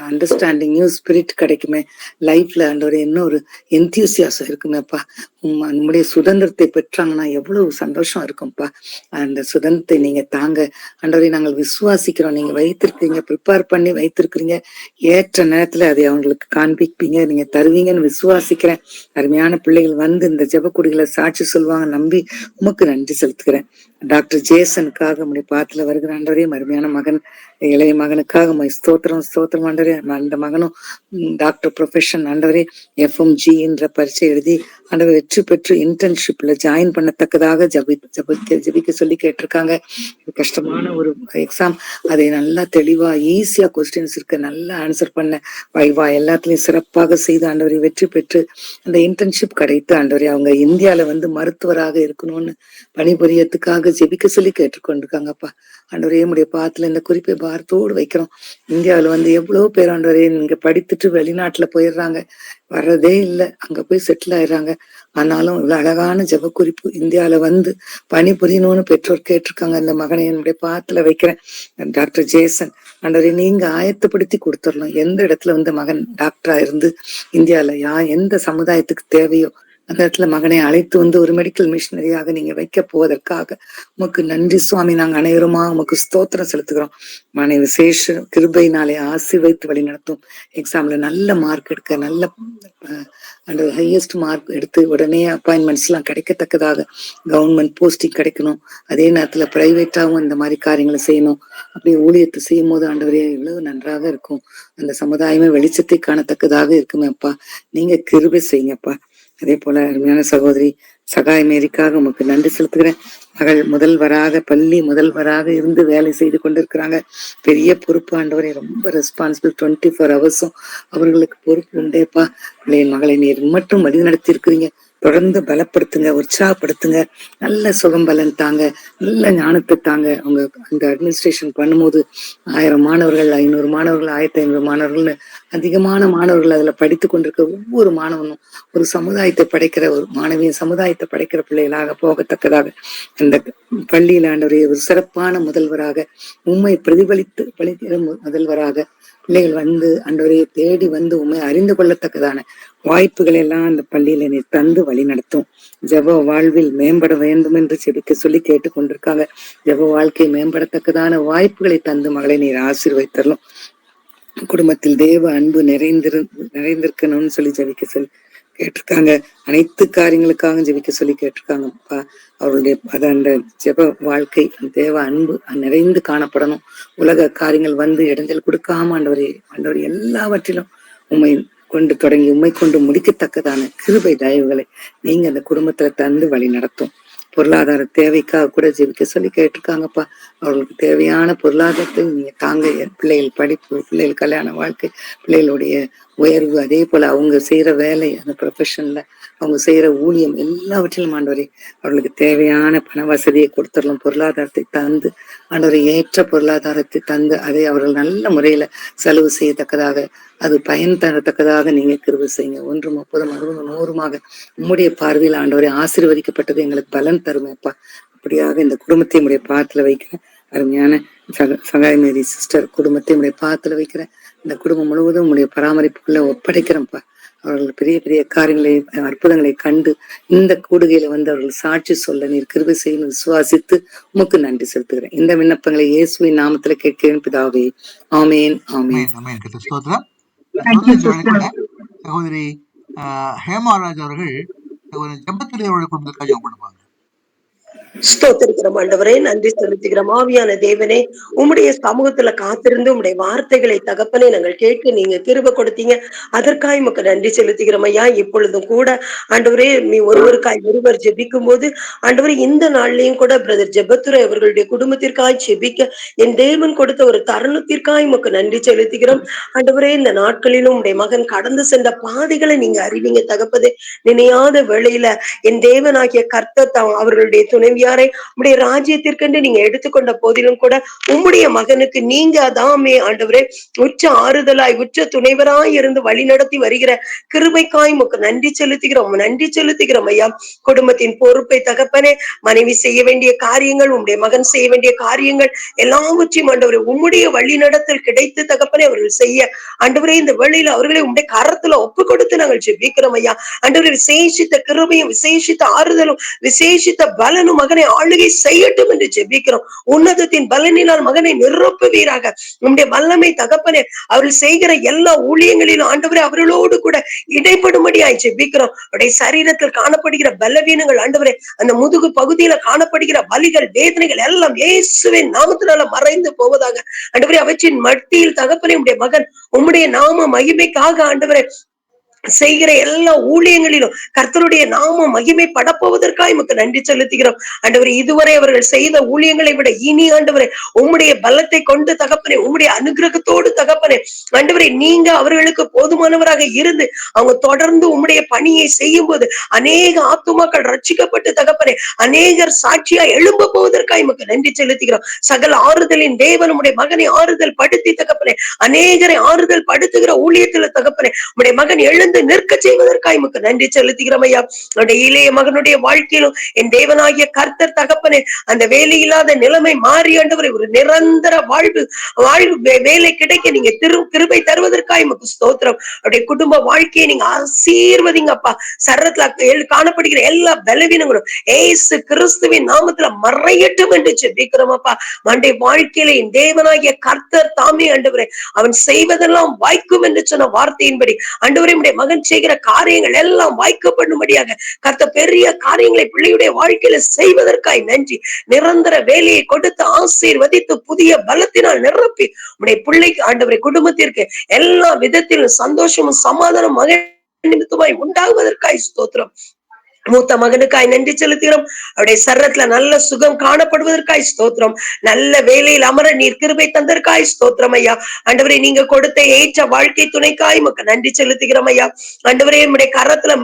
அண்டர்ஸ்டாண்டிங், நியூ ஸ்பிரிட் கிடைக்குமே லைஃப்ல ஆண்டவரே. இன்னும் ஒரு என்தியூசியாசம் இருக்குமே அப்பா. நம்முடைய சுதந்திரத்தை பெற்றாங்கன்னா எவ்வளவு சந்தோஷம் இருக்கும்ப்பா. அந்த சுதந்திரத்தை நீங்க தாங்க ஆண்டவரே. நாங்கள் விசுவாசிக்கிறோம், நீங்க வைத்திருக்கீங்க, ப்ரிப்பேர் பண்ணி வைத்திருக்கிறீங்க. ஏற்ற நேரத்துல அதை அவங்களுக்கு காண்பிப்பீங்க, நீங்க தருவீங்கன்னு விசுவாசிக்கிறேன். அருமையான பிள்ளைகள் வந்து இந்த ஜெபக்குடிகளை சாட்சி சொல்லுவாங்க, நம்பி உமக்கு நன்றி செலுத்துகிறேன். டாக்டர் ஜேசனுக்காக நம்முடைய பாத்துல வருகிற ஆண்டவரே, அருமையான மகன், இளைய மகனுக்காக ஸ்தோத்திரம் ஆண்டவரே. அந்த மகனும் டாக்டர் ப்ரொஃபஷன் ஆண்டவரே, FMG என்ற பரீட்சை எழுதி ஆண்டவர் வெற்றி பெற்று இன்டர்ன்ஷிப்ல ஜாயின் பண்ணத்தக்கதாக ஜபிக்க சொல்லி கேட்டிருக்காங்க. கஷ்டமான ஒரு எக்ஸாம், அதை நல்லா தெளிவா ஈஸியா கொஸ்டின்ஸ் இருக்கு நல்லா ஆன்சர் பண்ண வைவா எல்லாத்துலயும் சிறப்பாக செய்து ஆண்டவரை வெற்றி பெற்று அந்த இன்டர்ன்ஷிப் கிடைத்து ஆண்டவரே அவங்க இந்தியால வந்து மருத்துவராக இருக்கணும்னு பணிபுரியத்துக்காக ஜெபிக்க சொல்லி கேட்டுக்கொண்டிருக்காங்கப்பா. ஆண்டவரே நம்முடைய பாத்துல இந்த குறிப்பை பாரத்தோடு வைக்கிறோம். இந்தியாவில வந்து எவ்வளவு பேர் ஆண்டவரே இங்க படித்துட்டு வெளிநாட்டுல போயிடுறாங்க, வர்றதே இல்லை, அங்க போய் செட்டில் ஆயிடுறாங்க. ஆனாலும் இவ்வளவு அழகான ஜெப குறிப்பு இந்தியாவில வந்து பணி புரியணும்னு பெற்றோர் கேட்டிருக்காங்க. அந்த மகனை என்னுடைய பாத்துல வைக்கிறேன். டாக்டர் ஜேசன் ஆண்டவரே நீங்க ஆயத்தப்படுத்தி கொடுத்துடலாம். எந்த இடத்துல வந்து மகன் டாக்டரா இருந்து இந்தியால எந்த சமுதாயத்துக்கு தேவையோ அந்த இடத்துல மகனை அழைத்து வந்து ஒரு மெடிக்கல் மிஷினரியாக நீங்க வைக்க போவதற்காக உமக்கு நன்றி சுவாமி. நாங்க அனைவருமா உமக்கு ஸ்தோத்திரம் செலுத்துகிறோம். மனை விசேஷ கிருபையினாலே ஆசீர்வதித்து வழி நடத்தும். எக்ஸாம்ல நல்ல மார்க் எடுக்க, நல்ல அந்த ஹையஸ்ட் மார்க் எடுத்து உடனே அப்பாயின்மெண்ட்ஸ் எல்லாம் கிடைக்கத்தக்கதாக கவர்மெண்ட் போஸ்டிங் கிடைக்கணும். அதே நேரத்துல பிரைவேட்டாவும் இந்த மாதிரி காரியங்களை செய்யணும். அப்படியே ஊழியத்தை செய்யும் போது ஆண்டவரே எவ்வளவு நன்றாக இருக்கும். அந்த சமுதாயமே வெளிச்சத்தை காணத்தக்கதாக இருக்குமே அப்பா. நீங்க கிருபை செய்யுங்கப்பா. அதே போல அருமையான சகோதரி சகாய் மேரிக்காக உமக்கு நன்றி செலுத்துகிறேன். மகள் முதல்வராக, பள்ளி முதல்வராக இருந்து வேலை செய்து கொண்டிருக்கிறாங்க. பெரிய பொறுப்பு ஆண்டவரே, ரொம்ப ரெஸ்பான்சிபிள். 24 hours அவர்களுக்கு பொறுப்பு உண்டேப்பா. என் மகளை நீர் மட்டும் வழி நடத்தி இருக்கிறீங்க. தொடர்ந்து பலப்படுத்துங்க, உற்சாகப்படுத்துங்க, நல்ல சுகம் பலன் தாங்க, நல்ல ஞானத்தை தாங்க. அவங்க அந்த அட்மினிஸ்ட்ரேஷன் பண்ணும்போது 1000 மாணவர்கள், 500 மாணவர்கள், 1500 மாணவர்கள்னு அதிகமான மாணவர்கள் அதுல படித்து கொண்டிருக்க ஒவ்வொரு மாணவனும் ஒரு சமுதாயத்தை படைக்கிற, ஒரு மாணவியின் சமுதாயத்தை படைக்கிற பிள்ளைகளாக போகத்தக்கதாக அந்த பள்ளியில் ஆண்டவரே ஒரு சிறப்பான முதல்வராக, உண்மை பிரதிபலித்து பழிக்கிற முதல்வராக பிள்ளைகள் வந்து ஆண்டவரையை தேடி வந்து உண்மை அறிந்து கொள்ளத்தக்கதான வாய்ப்புகள் எல்லாம் அந்த பள்ளியில நீ தந்து வழி நடத்தும். ஜெப வாழ்வில் மேம்பட வேண்டும் என்று செபிக்க சொல்லி கேட்டுக்கொண்டிருக்காங்க. ஜெப வாழ்க்கை மேம்படத்தக்கதான வாய்ப்புகளை தந்து மகளை நீர் ஆசீர்வதித்தரலாம். குடும்பத்தில் தேவ அன்பு நிறைந்திருக்கணும்னு சொல்லி ஜெபிக்க சொல்லி கேட்டிருக்காங்க. அனைத்து காரியங்களுக்காக ஜெபிக்க சொல்லி கேட்டிருக்காங்கப்பா. அவருடைய அந்த ஜெப வாழ்க்கை தேவ அன்பு நிறைந்து காணப்படணும். உலக காரியங்கள் வந்து இடைஞ்சல் கொடுக்காம ஆண்டவர் எல்லாவற்றிலும் உண்மை கொண்டு தொடங்கி உண்மை கொண்டு முடிக்கத்தக்கதான கிருபை தயவுகளை நீங்க அந்த குடும்பத்துல தந்து வழி நடத்தும். பொருளாதார தேவைக்காக கூட ஜெபிக்க சொல்லி கேட்டிருக்காங்கப்பா. அவர்களுக்கு தேவையான பொருளாதாரத்தை நீங்க தாங்க. பிள்ளைகள் படிப்பு, பிள்ளைகள் கல்யாண வாழ்க்கை, பிள்ளைகளுடைய உயர்வு, அதே போல அவங்க செய்யற வேலை, அந்த ப்ரொஃபஷன்ல அவங்க செய்யற ஊழியம் எல்லாவற்றிலும் ஆண்டவரே அவர்களுக்கு தேவையான பண வசதியை கொடுத்துடலாம். பொருளாதாரத்தை தந்து ஆண்டவரை ஏற்ற பொருளாதாரத்தை தந்து அதை அவர்கள் நல்ல முறையில செலவு செய்யத்தக்கதாக, அது பயன் தரத்தக்கதாக நீங்க கிருபை செய்யுங்க. 1 30 60 100 உம்முடைய பார்வையில் ஆண்டவரை ஆசீர்வதிக்கப்பட்டது எங்களுக்கு பலன் தருமேப்பா. அப்படியாக இந்த குடும்பத்தை உடைய பாத்துல வைக்கிறேன். அருமையான சகாய் மேரி சிஸ்டர் குடும்பத்தை உடைய பாத்துல வைக்கிறேன். இந்த குடும்பம் முழுவதும் உடைய பராமரிப்புக்குள்ள ஒப்படைக்கிறேன்ப்பா. அவர்கள் பெரிய பெரிய காரியங்களை, அற்புதங்களை கண்டு இந்த கூடுகையில அவர்கள் சாட்சி சொல்ல நீர் கிருபை செய்யணும் விசுவாசித்து உமக்கு நன்றி செலுத்துகிறேன். இந்த விண்ணப்பங்களை இயேசுவின் நாமத்துல கேட்கிறேன் பிதாவே. ஆமேன் ஆமேன். சகோதரி ஹேமாராஜ் அவர்கள் ஜெபத்திலே அவருடைய குடும்பத்துக்காக ஜெபம் பண்ணுவாங்க. ஸ்தோத்திரிக்கிறோம் ஆண்டவரே, நன்றி செலுத்துகிறோம். ஆவியான தேவனே, உம்முடைய சமூகத்துல காத்திருந்து உம்முடைய வார்த்தைகளை தகப்பனே நாங்கள் கேட்க நீங்க கிருபை கொடுத்தீங்க. அதற்காக உமக்கு நன்றி செலுத்துகிறோம் ஐயா. இப்பொழுதும் கூட ஆண்டவரே, நீ ஒருவருக்காய் ஒருவர் ஜெபிக்கும் போது ஆண்டவரே, இந்த நாள்லயும் கூட பிரதர் ஜெபத்துரை அவர்களுடைய குடும்பத்திற்காய் ஜெபிக்க என் தேவன் கொடுத்த ஒரு தருணத்திற்காய் உமக்கு நன்றி செலுத்துகிறோம் ஆண்டவரே. இந்த நாட்களிலும் உடைய மகன் கடந்து சென்ற பாதைகளை நீங்க அறிவீங்க தகப்பதே. நினையாத வேளையில என் தேவனாகிய கர்த்தர் அவர்களுடைய துணைவியாரை உடைய ராஜ்யத்திற்கென்று நீங்க எடுத்துக்கொண்ட போதிலும் கூட உம்முடைய மகனுக்கு நீங்க அதாமே ஆண்டவரே உச்ச ஆறுதலாய் உச்ச துணைவராய் இருந்து வழி நடத்தி வருகிற கிருபைக்காய் உமக்கு நன்றி செலுத்துகிறோம். நன்றி செலுத்துகிறோம் ஐயா. குடும்பத்தின் பொறுப்பை தகப்பனே, மனைவி செய்ய வேண்டிய காரியங்கள், உம்முடைய மகன் செய்ய வேண்டிய காரியங்கள் எல்லாவற்றையும் ஆண்டவரே உம்முடைய வழி நடத்தல் கிடைத்து தகப்பனே அவர்கள் செய்ய ஆண்டவரே இந்த வேளையில அவர்களை உம்முடைய கரத்துல ஒப்பு கொடுத்து நாங்கள் ஜெபிக்கிறோம் ஐயா. ஆண்டவரே, விசேஷித்த கிருபையும் விசேஷித்த ஆறுதலும் விசேஷித்த பலனும் மகனை ஆளுகை செய்யட்டும் என்று ஜெபிக்கிறோம். உன்னதத்தின் பலனினால் மகனை நிரப்புவீராக. நம்முடைய வல்லமை தகப்பனே அவர்கள் செய்கிற எல்லா ஊழியங்களிலும் ஆண்டவரே அவர்களோடு கூட இடைப்படும்படியாய் ஜெபிக்கிறோம். அவருடைய சரீரத்தில் காணப்படுகிற பலவீனங்கள் ஆண்டவரே, அந்த முதுகு பகுதியில காணப்படுகிற வலிகள் வேதனைகள் எல்லாம் இயேசுவின் நாமத்தினால மறைந்து போவதாக. ஆண்டவரே, அவற்றின் மத்தியில் தகப்பனே உம்முடைய மகன் உம்முடைய நாம மகிமைக்காக ஆண்டவரே செய்கிற எல்லா ஊழியங்களிலும் கர்த்தருடைய நாம மகிமை படப்போவதற்காக உமக்கு நன்றி செலுத்துகிறோம் ஆண்டவரே. இதுவரை அவர்கள் செய்த ஊழியங்களை விட இனி ஆண்டவரே உம்முடைய பலத்தை கொண்டு தகப்பனே, உம்முடைய அனுகிரகத்தோடு தகப்பனே ஆண்டவரே, நீங்க அவர்களுக்கு போதுமானவராக இருந்து அவங்க தொடர்ந்து உம்முடைய பணியை செய்யும் போது அநேக ஆத்துமாக்கள் ரட்சிக்கப்பட்டு தகப்பனே அநேகர் சாட்சியா எழும்ப போவதற்காக உமக்கு நன்றி செலுத்துகிறோம். சகல ஆறுதலின் தேவன் உம்முடைய மகனை ஆறுதல் படுத்தி தகப்பனே அநேகரை ஆறுதல் படுத்துகிற ஊழியத்துல தகப்பனே உம்முடைய மகன் எழுந்து நிற்க செய்வதற்காக உமக்கு நன்றி செலுத்துகிறோம் ஐயா. அவருடைய இளைய மகனுடைய வாழ்க்கையிலும் என் தேவனாகிய கர்த்தர் தகப்பனே அந்த வேலை இல்லாத நிலைமை மாறி ஆண்டவரே ஒரு நிரந்தர வாழ்வு வேலை கிடைக்க நீங்க கிருபை தருவதற்காக உமக்கு ஸ்தோத்திரம். அவருடைய குடும்ப வாழ்க்கையை நீங்க ஆசீர்வதிங்கப்பா. சரத்துல காணப்படுகிற எல்லா பலவீனங்களும் ஏசு கிறிஸ்துவின் நாமத்துல மறையட்டும் என்று ஜெபிக்கிறோம் அப்பா. மண்டை வாழ்க்கையில என் தேவனாகிய கர்த்தர் தாமே ஆண்டவரே அவன் செய்வதெல்லாம் வாய்க்கும் என்று சொன்ன வார்த்தையின்படி ஆண்டவரே உம்முடைய மகன் செய்கிற காரியங்கள் எல்லாம் வாய்க்கப்படும்படியாக கர்த்தர் பெரிய காரியங்களை பிள்ளையுடைய வாழ்க்கையில செய்வதற்காய் நன்றி. நிரந்தர வேலையை கொடுத்து ஆசீர்வதித்து புதிய பலத்தினால் நிரப்பி உம்முடைய பிள்ளைக்கு ஆண்டவரை குடும்பத்திற்கு எல்லா விதத்திலும் சந்தோஷமும் சமாதானம் மகன் நிமித்தமாய் உண்டாகுவதற்காய் ஸ்தோத்திரம். மூத்த மகனுக்காய் நன்றி செலுத்துகிறோம். அவருடைய சரீரத்துல நல்ல சுகம் காணப்படுவதற்காய் ஸ்தோத்திரம். நல்ல வேலையில் அமர நீர் கிருபை தந்தற்காய் ஸ்தோத்திரம் ஐயா. ஆண்டவரே, நீங்க கொடுத்த ஏற்ற வாழ்க்கை துணைக்காய் உமக்கு நன்றி செலுத்துகிறோம் ஐயா. ஆண்டவரே, உம்முடைய கரத்துல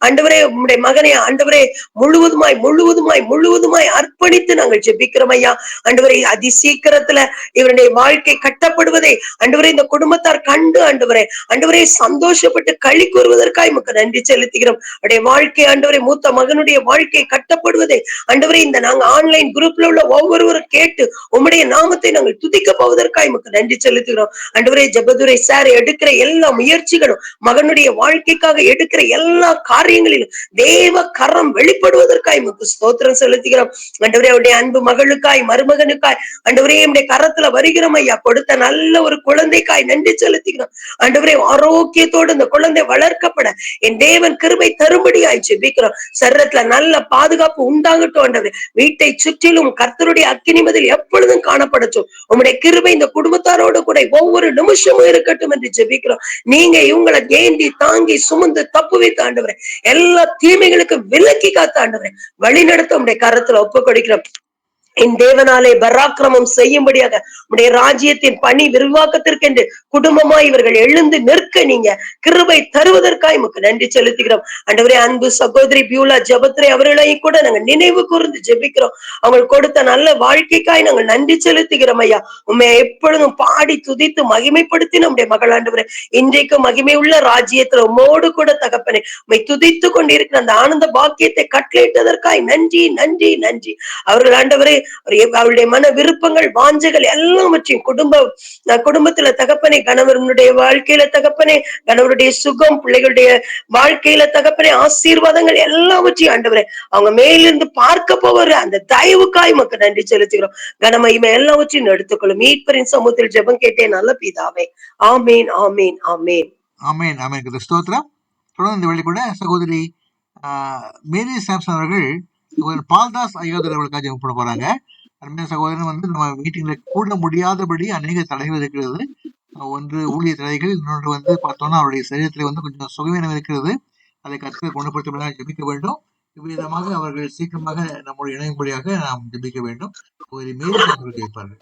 ஆண்டவரே உம்முடைய மகனை ஆண்டவரே முழுவதுமாய் முழுவதுமாய் முழுவதுமாய் அர்ப்பணித்து நாங்கள் ஜெபிக்கிறோம் ஐயா. ஆண்டவரே, அதி சீக்கிரத்துல இவருடைய வாழ்க்கை கட்டப்படுவதை ஆண்டவரே இந்த குடும்பத்தார் கண்டு ஆண்டவரே சந்தோஷப்பட்டு களி கூறுவதற்காய் உமக்கு நன்றி செலுத்துகிறோம். அவருடைய வாழ்க்கை ஆண்டவரே மூத்த மகனுடைய வாழ்க்கை கட்டப்படுவதை ஆண்டவரே இந்த நாங்க ஆன்லைன் குரூப்ல உள்ள ஒவ்வொருவரும் கேட்டு உம்முடைய நாமத்தை நாங்கள் துதிக்க போவதற்காக உமக்கு நன்றி செலுத்துகிறோம். ஆண்டவரே, ஜெபதுரை சார் எடுக்கிற எல்லா முயற்சிகளும் மகனுடைய வாழ்க்கைக்காக எடுக்கிற எல்லா காரியங்களிலும் தேவ கரம் வெளிப்படுவதற்காக உமக்கு ஸ்தோத்திரம் செலுத்துகிறோம். ஆண்டவரே, அவருடைய அன்பு மகளுக்காய் மருமகனுக்காய் ஆண்டவரே உம்முடைய கரத்துல வருகிறோம் ஐயா. கொடுத்த நல்ல ஒரு குழந்தைக்காய் நன்றி செலுத்துகிறோம். ஆண்டவரே, ஆரோக்கியத்தோடு இந்த குழந்தை வளர்க்கப்பட என் தேவன் கிருபை தரும்படியாய் ஜெபிக்கிறோம். சரீரத்துல நல்ல பாதுகாப்பு உண்டாகட்டும் ஆண்டவரே. வீட்டை சுற்றிலும் கர்த்தருடைய அக்கினிமதில் எப்பொழுதும் காணப்படட்டும். உம்முடைய கிருபை இந்த குடும்பத்தாரோடு கூட ஒவ்வொரு நிமிஷமும் இருக்கட்டும் என்று ஜெபிக்கிறோம். நீங்க இவங்களை ஏந்தி தாங்கி சுமந்து தப்பு வைத்து ஆண்டவரே, எல்லா தீமைகளுக்கு விலக்கி காத்து ஆண்டவரே வழி நடத்த உடைய கரத்துல ஒப்பு கொடுக்கிறோம். என் தேவனாலே பராக்கிரமம் செய்யும்படியாக உடைய ராஜ்யத்தின் பணி விரிவாக்கத்திற்கென்று குடும்பமாய் இவர்கள் எழுந்து நிற்க நீங்க கிருபை தருவதற்காய் உமக்கு நன்றி செலுத்துகிறோம் ஆண்டவரே. அன்பு சகோதரி பியூலா ஜெபத்ரே அவர்களையும் கூட நாங்க நினைவு கூர்ந்து ஜெபிக்கிறோம். அவங்க கொடுத்த நல்ல வாழ்க்கைக்காய் நாங்கள் நன்றி செலுத்துகிறோம் ஐயா. உண்மை எப்பொழுதும் பாடி துதித்து மகிமைப்படுத்தி நம்முடைய மகள் ஆண்டவரே இன்றைக்கு மகிமை உள்ள ராஜ்யத்துல உம்மோடு கூட தகப்பனே உண்மை துதித்து கொண்டிருக்கிற அந்த ஆனந்த பாக்கியத்தை கட்டளையிட்டதற்காய் நன்றி நன்றி நன்றி. அவர்கள் ஆண்டவரே அவருடைய மன விருப்பங்கள் வாஞ்சைகள் எல்லாவற்றையும் குடும்பத்துல தகப்பனே, கணவனுடைய வாழ்க்கையில தகப்பனே, கணவருடைய சுகம், பிள்ளைகளுடைய வாழ்க்கையில தகப்பனே, ஆசீர்வாதங்கள் எல்லாவற்றையும் ஆண்டவரே அவங்க மேலிருந்து பார்க்க போகிற அந்த தயவுக்காய் மக்கள் நன்றி செலுத்துகிறோம். கனமகிமை எல்லாவற்றையும் எடுத்துக்கொள்ளும் மீட்பரின் சமூகத்தில் ஜெபம் கேட்டேன் நல்ல பிதாவே. ஆமீன் ஆமீன் ஆமீன் ஆமேன் ஆமேன். ஸ்தோத்திரம். தொடர்ந்து இந்த வழி கூட சகோதரி மேரி சாம்சன் அவர்கள் பால்தாஸ் ஐயாதர் அவர்களுக்காக ஜெபம் பண்ண போறாங்க. அருமையான சகோதரன் வந்து நம்ம மீட்டிங்ல கூட முடியாதபடி அநேக தடைகள் இருக்கிறது. ஒன்று ஊழிய தடைகள், இன்னொன்று வந்து பார்த்தோம்னா அவருடைய சரீரத்துல வந்து கொஞ்சம் சுகவீனம் இருக்கிறது. அதை கற்று குணப்படுத்த ஜெபிக்க வேண்டும். இவ்விதமாக அவர்கள் சீக்கிரமாக நம்முடைய இணையும்படியாக நாம் ஜெபிக்க வேண்டும். ஒரு மேரி சாம்சன் கேட்பார்கள்.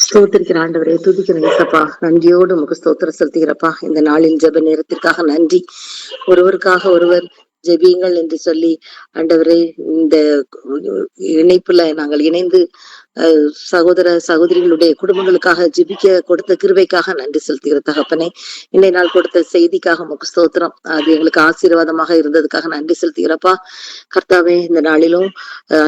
ஸ்தோத்திரிக்கிற ஆண்டவரே, துதிக்கிறேன் ஏசப்பா. நன்றியோடு உமக்கு ஸ்தோத்திரம் செலுத்துகிறப்பா. இந்த நாளின் ஜெப நேரத்திற்காக நன்றி. ஒருவருக்காக ஒருவர் ஜெபியுங்கள் என்று சொல்லி ஆண்டவரே இந்த இணைப்புல நாங்கள் இணைந்து சகோதர சகோதரிகளுடைய குடும்பங்களுக்காக ஜெபிக்க கொடுத்த கிருபைக்காக நன்றி செலுத்துகிற தகப்பனே. இன்றைய நாள் கொடுத்த செய்திக்காக உமக்கு ஸ்தோத்திரம். அது எங்களுக்கு ஆசீர்வாதமாக இருந்ததுக்காக நன்றி செலுத்துகிறப்பா. கர்த்தாவே, இந்த நாளிலும்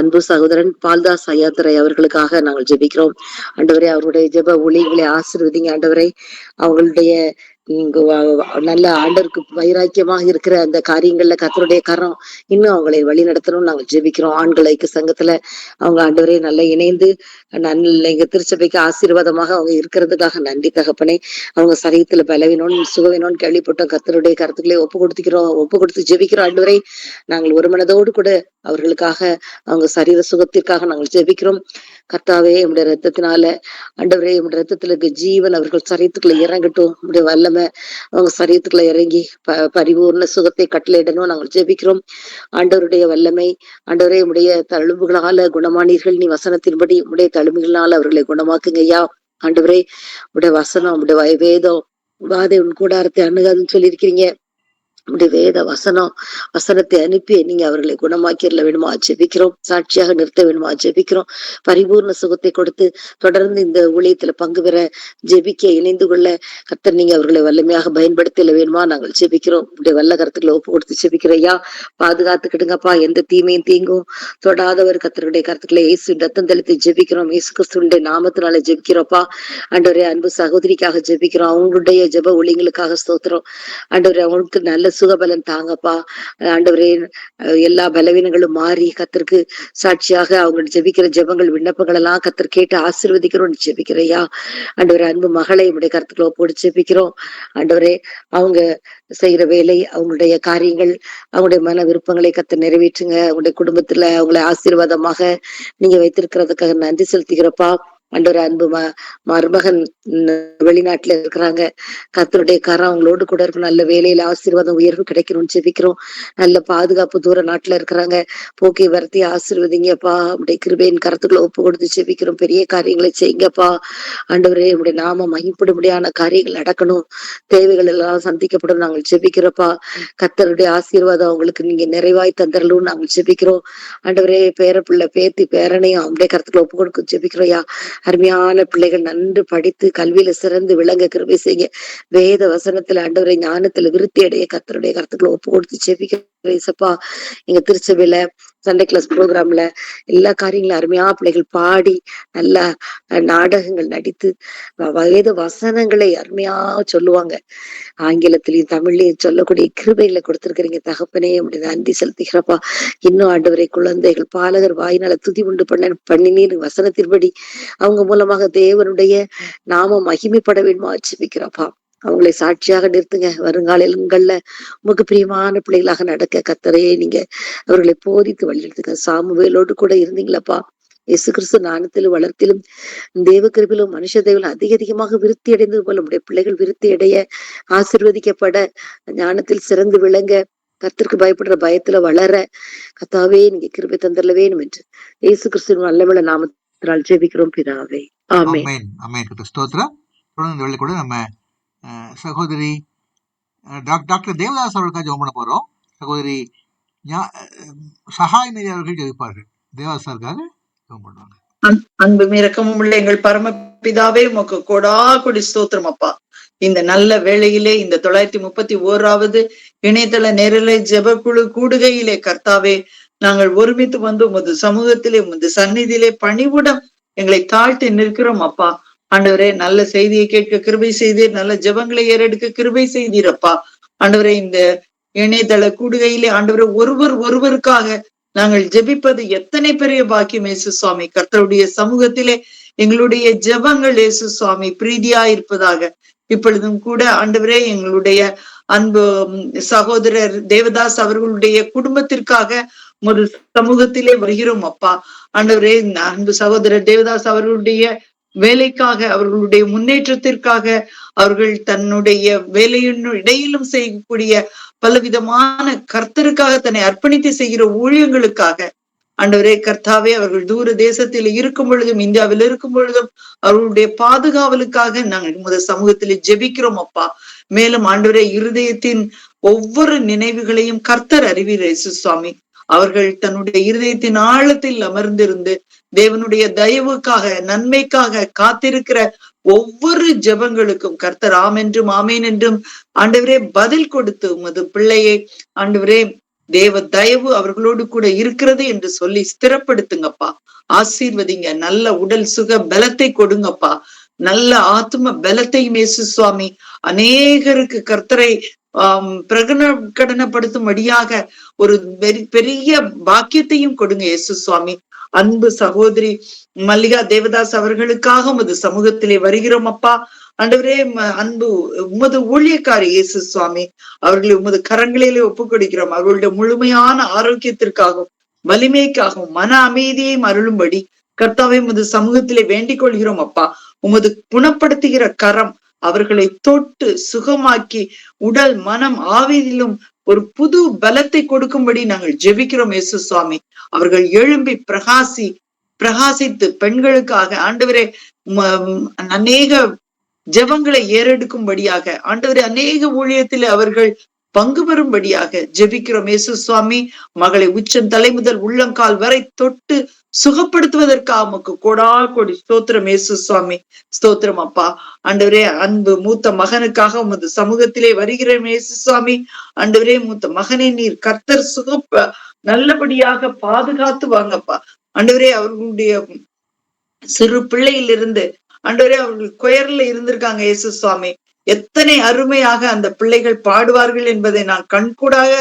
அன்பு சகோதரன் பால்தாஸ் ஐயாத்துறை அவர்களுக்காக நாங்கள் ஜெபிக்கிறோம் ஆண்டவரே. அவருடைய ஜெப ஊழியர்களை ஆசீர்வதிங்க ஆண்டவரே. அவங்களுடைய நல்ல ஆண்டவருக்கு வைராக்கியமாக இருக்கிற அந்த காரியங்கள்ல கர்த்தருடைய கரம் இன்னும் அவங்களை வழி நடத்தணும்னு நாங்கள் ஜெபிக்கிறோம். ஆண்கள் ஐக்கிய சங்கத்துல அவங்க ஆண்டவரே நல்லா இணைந்து நல்ல எங்க திருச்சபைக்கு ஆசீர்வாதமாக அவங்க இருக்கிறதுக்காக நன்றி தகப்பனே. அவங்க சரீரத்துல பலவீனோன்னு சுகவீனோன்னு கேள்விப்பட்டோம். கர்த்தருடைய கருத்துக்களை ஒப்பு கொடுத்து ஜெபிக்கிறோம் ஆண்டவரே. நாங்கள் ஒரு மனதோடு கூட அவர்களுக்காக அவங்க சரீர சுகத்திற்காக நாங்கள் ஜெபிக்கிறோம். கர்த்தாவே, உடைய ரத்தத்தினால ஆண்டவரே, உடைய ரத்தத்துல இருக்க ஜீவன் அவர்கள் சரீரத்துக்குள்ள இறங்கட்டும். உடைய வல்லமை அவங்க சரீரத்துக்குள்ள இறங்கி பரிபூர்ண சுகத்தை கட்டளையிடணும் நாங்கள் ஜெபிக்கிறோம். ஆண்டவருடைய வல்லமை ஆண்டவரே, உடைய தழும்புகளால குணமானீர்கள். நீ வசனத்தின்படி உடைய தழும்புகளால் அவர்களை குணமாக்குங்க ஐயா. ஆண்டவரே, உடைய வசனம் உடைய வேதம் வாதை உன் கூடாரத்தை அணுகாதுன்னு சொல்லியிருக்கிறீங்க. உடைய வேத வசனத்தை அனுப்பி நீங்க அவர்களை குணமாக்கிடல வேணுமா ஜெபிக்கிறோம். சாட்சியாக நிறுத்த வேணுமா ஜெபிக்கிறோம். பரிபூர்ண சுகத்தை கொடுத்து தொடர்ந்து இந்த ஊழியத்துல பங்கு பெற ஜெபிக்க இணைந்து கொள்ள கர்த்தர் நீங்க அவர்களை வல்லமையாக பயன்படுத்தல வேணுமா நாங்கள் ஜெபிக்கிறோம். உடைய வல்ல கருத்துக்களை ஒப்பு கொடுத்து ஜெபிக்கிறையா. பாதுகாத்துக்கிடுங்கப்பா. எந்த தீமையும் தீங்கும் தொடாதவர் கர்த்தருடைய கருத்துக்களை இயேசு ரத்தம் தெளித்து ஜெபிக்கிறோம். இயேசு கிறிஸ்துடைய நாமத்தினால ஜெபிக்கிறோப்பா. ஆண்டவரே, அன்பு சகோதரிக்காக ஜெபிக்கிறோம். அவங்களுடைய ஜெப ஊழியங்களுக்காக ஸ்தோத்திரம் ஆண்டவரே. அவங்களுக்கு நல்ல சுகபலன் தாங்கப்பா ஆண்டவரே. எல்லா பலவீனங்களும் மாறி கர்த்தருக்கு சாட்சியாக அவங்க ஜெபிக்கிற ஜெபங்கள் விண்ணப்பங்கள் எல்லாம் கர்த்தர் கேட்டு ஆசீர்வதிக்கிறோம் ஜெபிக்கிறையா. ஆண்டவரே, அன்பு மகளை உடைய கருத்துக்களை போட்டு ஜெபிக்கிறோம் ஆண்டவரே. அவங்க செய்யற வேலை, அவங்களுடைய காரியங்கள், அவங்களுடைய மன விருப்பங்களை கர்த்தர் நிறைவேற்றுங்க. அவங்களுடைய குடும்பத்துல அவங்களை ஆசீர்வாதமாக நீங்க வைத்திருக்கிறதுக்காக நன்றி செலுத்துகிறப்பா. ஆண்டவரே, அன்பு மருமகன் வெளிநாட்டுல இருக்கிறாங்க. கர்த்தருடைய கரம் அவங்களோடு கூட இருக்கும். நல்ல வேலையில ஆசீர்வாதம் உயர்வு கிடைக்கணும்னு ஜெபிக்கிறோம். நல்ல பாதுகாப்பு தூர நாட்டுல இருக்கிறாங்க. போக்கை வரத்தி ஆசீர்வதிங்கப்பா. உடைய கிருபையின் கருத்துக்களை ஒப்பு கொடுத்து ஜெபிக்கிறோம். பெரிய காரியங்களை செய்யுங்கப்பா ஆண்டவரே. உடைய நாம மகிப்படும்படியான காரியங்கள் நடக்கணும். தேவைகள் எல்லாம் சந்திக்கப்படும் நாங்கள் ஜெபிக்கிறோப்பா. கர்த்தருடைய ஆசீர்வாதம் அவங்களுக்கு நீங்க நிறைவாய் தந்தரலும் நாங்கள் ஜெபிக்கிறோம் ஆண்டவரே. பேரப்பிள்ளை பேத்தி பேரனையும் அவங்களுடைய கருத்துக்களை ஒப்பு கொடுக்க ஜெபிக்கிறோயா. அருமையான பிள்ளைகள் நன்கு படித்து கல்வியில சிறந்து விளங்க கிருபை செய்ய. வேத வசனத்துல ஆண்டவரை ஞானத்துல விருத்தி அடைய கர்த்தருடைய கருத்துக்களை ஒப்பு கொடுத்து ஜெபிக்கிறேன்ப்பா. எங்க திருச்சபையில சண்டே கிளாஸ் ப்ரோக்ராம்ல எல்லா காரியங்களும் அருமையா பிள்ளைகள் பாடி நல்ல நாடகங்கள் நடித்து வேத வசனங்களை அருமையா சொல்லுவாங்க. ஆங்கிலத்திலையும் தமிழ்லையும் சொல்லக்கூடிய கிருபைகளை கொடுத்திருக்கிறீங்க தகப்பனே. அப்படி நன்றி செலுத்துகிறப்பா. இன்னும் ஆண்டவரை குழந்தைகள் பாலகர் வாயினால துதி உண்டு பண்ணினீர் வசனத்தின்படி அவங்க மூலமாக தேவனுடைய நாம மகிமைப்பட வேண்டுமா ஜெபிக்கிறப்பா. அவங்களை சாட்சியாக நிறுத்துங்க. வருங்காலங்கள்ல உமக்கு பிரியமான பிள்ளைகளாக நடக்க கர்த்தரே நீங்க அவர்களை போதித்து வழிநடத்துங்க. சாமுவேலோடு கூட இருந்தீங்களப்பா. இயேசு கிறிஸ்து ஞானத்திலும் வளர்த்திலும் தேவ கிருபையிலும் மனுஷ தேவையிலும் அதிக அதிகமாக விருத்தி அடைந்தது போல நம்முடைய பிள்ளைகள் விருத்தி அடைய, ஆசீர்வதிக்கப்பட, ஞானத்தில் சிறந்து விளங்க, கர்த்தருக்கு பயப்படுற பயத்துல வளர கர்த்தாவே நீங்க கிருபை தந்தரல வேணும் என்று இயேசு கிறிஸ்துவின் நல்லவள நாமத்தினால் ஜெபிக்கிறோம் பிதாவே. ஆமென். அமேன் அமேன். ஸ்தோத்திரம். தொடர்ந்து இந்த வேளை கூட நம்ம சகோதரி டாக்டர் தேவதாஸ் அவர்களுக்காக ஜெபம் பண்ண போறோம். சகோதரி சகாய் மேரி அவர்கள் ஜெபிப்பார்கள். தேவதாஸ் அவர்களுக்காக ஜெபம் பண்ணுவாங்க. அன்பும் இரக்கமும் உள்ள எங்கள் பரமபிதாவே உமக்கு கொடா கொடி ஸ்தோத்திரம் அப்பா. இந்த நல்ல வேளையிலே இந்த 931வது இணையதள நேரலை ஜெபக்குழு கூடுகையிலே கர்த்தாவே நாங்கள் ஒருமித்து வந்து உமது சமூகத்திலே உமது சந்நிதியிலே பணிவுடன் எங்களை தாழ்த்தி நிற்கிறோம் அப்பா. ஆண்டவரே, நல்ல செய்தியை கேட்க கிருபை செய்தீர், நல்ல ஜெபங்களை ஏறெடுக்க கிருபை செய்தீரப்பா. ஆண்டவரே, இந்த இணையதள கூடுகையிலே ஆண்டவரே ஒருவருக்காக நாங்கள் ஜெபிப்பது எத்தனை பெரிய பாக்கியம் இயேசு சுவாமி. கர்த்தருடைய சமூகத்திலே எங்களுடைய ஜெபங்கள் இயேசு சுவாமி பிரீதியா இருப்பதாக. இப்பொழுதும் கூட ஆண்டவரே, எங்களுடைய அன்பு சகோதரர் தேவதாஸ் அவர்களுடைய குடும்பத்திற்காக ஒரு சமூகத்திலே வருகிறோம் அப்பா. ஆண்டவரே, அன்பு சகோதரர் தேவதாஸ் அவர்களுடைய வேலைக்காக, அவர்களுடைய முன்னேற்றத்திற்காக, அவர்கள் தன்னுடைய வேலையின் இடையிலும் செய்யக்கூடிய பலவிதமான கர்த்தருக்காக தன்னை அர்ப்பணித்து செய்கிற ஊழியங்களுக்காக ஆண்டவரே கர்த்தாவே, அவர்கள் தூர தேசத்தில் இருக்கும் பொழுதும் இந்தியாவில் இருக்கும் பொழுதும் அவர்களுடைய பாதுகாவலுக்காக நாங்கள் உமது சமூகத்திலே ஜெபிக்கிறோம் அப்பா. மேலும் ஆண்டவரே, இருதயத்தின் ஒவ்வொரு நினைவுகளையும் கர்த்தர் அறிவீர் இயேசு சுவாமி. அவர்கள் தன்னுடைய இருதயத்தின் ஆழத்தில் அமர்ந்திருந்து தேவனுடைய தயவுக்காக, நன்மைக்காக காத்திருக்கிற ஒவ்வொரு ஜெபங்களுக்கும் கர்த்தர் ஆம் என்றும் ஆமேன் என்றும் ஆண்டவரே பதில் கொடுத்து உமது பிள்ளையை ஆண்டவரே தேவ தயவு அவர்களோடு கூட இருக்கிறது என்று சொல்லி ஸ்திரப்படுத்துங்கப்பா. ஆசீர்வதிங்க. நல்ல உடல் சுக பலத்தை கொடுங்கப்பா. நல்ல ஆத்ம பலத்தையும் இயேசு சுவாமி அநேகருக்கு கர்த்தரை பிரகடனப்படுத்தும்படியாக ஒரு பெரிய பாக்கியத்தையும் கொடுங்க இயேசு சுவாமி. அன்பு சகோதரி மல்லிகா தேவதாஸ் அவர்களுக்காக உமது சமூகத்திலே வருகிறோம் அப்பா. ஆண்டவரே, அன்பு உமது ஊழியக்காரி இயேசு சுவாமி அவர்களை உமது கரங்களிலே ஒப்புக் கொடுக்கிறோம். அவர்களுடைய முழுமையான ஆரோக்கியத்திற்காகவும் வலிமைக்காகவும் மன அமைதியையும் அருளும்படி கர்த்தாவை உமது சமூகத்திலே வேண்டிக் கொள்கிறோம் அப்பா. உமது குணப்படுத்துகிற கரம் அவர்களை தொட்டு சுகமாக்கி உடல் மனம் ஆவியிலும் ஒரு புது பலத்தை கொடுக்கும்படி நாங்கள் ஜெபிக்கிறோம் இயேசு சுவாமி. அவர்கள் எழும்பி பிரகாசித்து பெண்களுக்காக ஆண்டவரே அநேக ஜெபங்களை ஏறெடுக்கும்படியாக ஆண்டவரே அநேக ஊழியத்திலே அவர்கள் பங்கு பெறும்படியாக ஜெபிக்கிறோம் இயேசு சுவாமி. மகளை உச்சம் தலை முதல் உள்ளங்கால் வரை தொட்டு சுகப்படுத்துவதற்காக உமக்கு கொடா கொடி ஸ்தோத்திரம் இயேசு சுவாமி. ஸ்தோத்திரம் அப்பா. ஆண்டவரே, அன்பு மூத்த மகனுக்காக உமது சமூகத்திலே வருகிறேன் இயேசு சுவாமி. ஆண்டவரே, மூத்த மகனை நீர் கர்த்தர் நல்லபடியாக பாதுகாத்து வாங்கப்பா. ஆண்டவரே, அவர்களுடைய சிறு பிள்ளையிலிருந்து ஆண்டவரே அவர்கள் கொயர்ல இருந்திருக்காங்க இயேசு சுவாமி. எத்தனை அருமையாக அந்த பிள்ளைகள் பாடுவார்கள் என்பதை நான் கண்கூடாக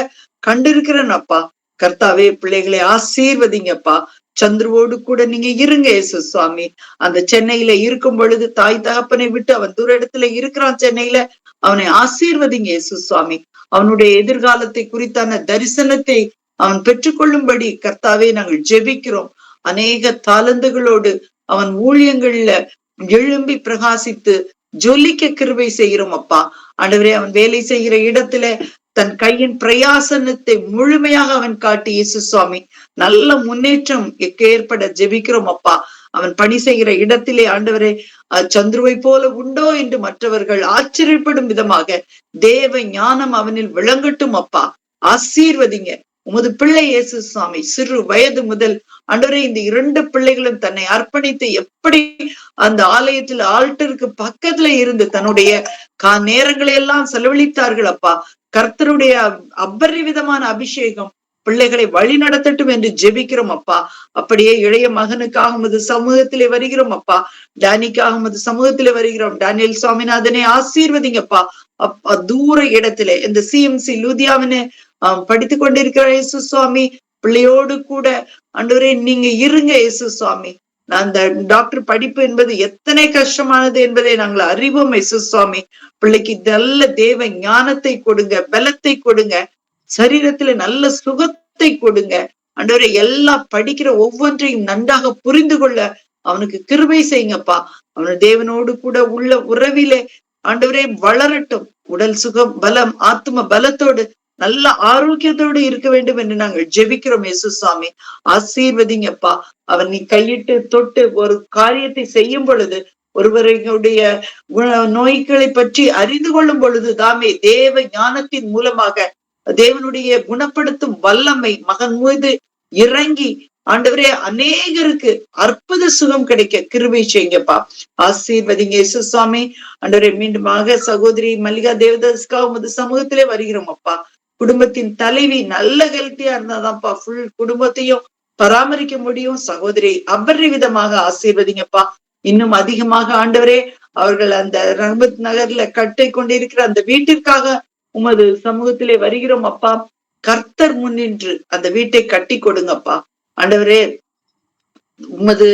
கண்டிருக்கிறேன் அப்பா. கர்த்தாவே, பிள்ளைகளை ஆசீர்வதிங்கப்பா. சந்துருவோடு கூட நீங்க இருங்க இயேசு சுவாமி. அந்த சென்னையில இருக்கும் பொழுது தாய் தகப்பனை விட்டு அவன் தூர இடத்துல இருக்கிறான் சென்னையில. அவனை ஆசீர்வதிங்க இயேசு சுவாமி. அவனுடைய எதிர்காலத்தை குறித்தான தரிசனத்தை அவன் பெற்றுக்கொள்ளும்படி கர்த்தாவே நாங்கள் ஜெபிக்கிறோம். அநேக தாளந்துகளோடு அவன் ஊழியங்கள்ல எழும்பி பிரகாசித்து ஜொலிக்க கிருபை செய்கிறோம் அப்பா. ஆண்டவரே, அவன் வேலை செய்கிற இடத்துல தன் கையின் பிரயாசனத்தை முழுமையாக அவன் காட்டி இயேசு சுவாமி நல்ல முன்னேற்றம் ஏற்பட ஜெபிக்கிறோம் அப்பா. அவன் பணி செய்கிற இடத்திலே ஆண்டவரே சந்துருவை போல உண்டோ என்று மற்றவர்கள் ஆச்சரியப்படும் விதமாக தேவ ஞானம் அவனில் விளங்கட்டும் அப்பா. ஆசீர்வதிங்க. உமது பிள்ளை இயேசு சுவாமி சிறு வயது முதல் ஆண்டவரே இந்த 2 பிள்ளைகளும் தன்னை அர்ப்பணித்து எப்படி அந்த ஆலயத்துல ஆல்டருக்கு பக்கத்துல இருந்து தன்னுடைய நேரங்களை எல்லாம் செலவழித்தார்கள் அப்பா. கர்த்தருடைய அபரிவிதமான அபிஷேகம் பிள்ளைகளை வழி நடத்தட்டும் என்று ஜெபிக்கிறோம் அப்பா. அப்படியே இளைய மகனுக்காக உமது சமூகத்திலே வருகிறோம் அப்பா. டேனிக்காக உமது சமூகத்திலே வருகிறோம். டேனியல் சுவாமிநாதனை ஆசீர்வதிங்கப்பா. தூர இடத்திலே இந்த சிஎம்சி லூதியாவினை படித்துக் கொண்டிருக்கிற இயேசு சுவாமி பிள்ளையோடு கூட ஆண்டவரே நீங்க இருங்க இயேசு சுவாமி. அந்த டாக்டர் படிப்பு என்பது எத்தனை கஷ்டமானது என்பதை நாங்கள் அறிவோம். இயேசு சுவாமி, பிள்ளைக்கு நல்ல தேவ ஞானத்தை கொடுங்க, பலத்தை கொடுங்க, சரீரத்துல நல்ல சுகத்தை கொடுங்க. ஆண்டவரே, எல்லா படிக்கிற ஒவ்வொன்றையும் நன்றாக புரிந்து கொள்ள அவனுக்கு கிருபை செய்யுங்கப்பா. அவன் தேவனோடு கூட உள்ள உறவிலே ஆண்டவரே வளரட்டும். உடல் சுகம், பலம், ஆத்ம பலத்தோடு நல்ல ஆரோக்கியத்தோடு இருக்க வேண்டும் என்று நாங்கள் ஜெபிக்கிறோம். இயேசு சுவாமி, ஆசீர்வதிங்கப்பா. அவன் நீ கையிட்டு தொட்டு ஒரு காரியத்தை செய்யும் பொழுது, ஒருவருடைய நோய்களை பற்றி அறிந்து கொள்ளும் பொழுது தாமே தேவ ஞானத்தின் மூலமாக தேவனுடைய குணப்படுத்தும் வல்லமை மகன் மீது இறங்கி ஆண்டவரே அநேகருக்கு அற்புத சுகம் கிடைக்க கிருபை செய்யுங்கப்பா. ஆசீர்வதிங்க இயேசு சுவாமி. ஆண்டவரே, மீண்டுமாக சகோதரி மல்லிகா தேவதாஸ்க்காக உமது சமூகத்திலே வருகிறோம் அப்பா. குடும்பத்தின் தலைவி நல்ல ஹெல்த்தியா இருந்தாதான்ப்பா ஃபுல் குடும்பத்தையும் பராமரிக்க முடியும். சகோதரி அபரிவிதமாக ஆசீர்வதிங்கப்பா. இன்னும் அதிகமாக ஆண்டவரே, அவர்கள் அந்த ரஹமத் நகர்ல கட்டை கொண்டிருக்கிற அந்த வீட்டிற்காக உமது சமூகத்திலே வருகிறோம் அப்பா. கர்த்தர் முன்னின்று அந்த வீட்டை கட்டி கொடுங்கப்பா. ஆண்டவரே, உமது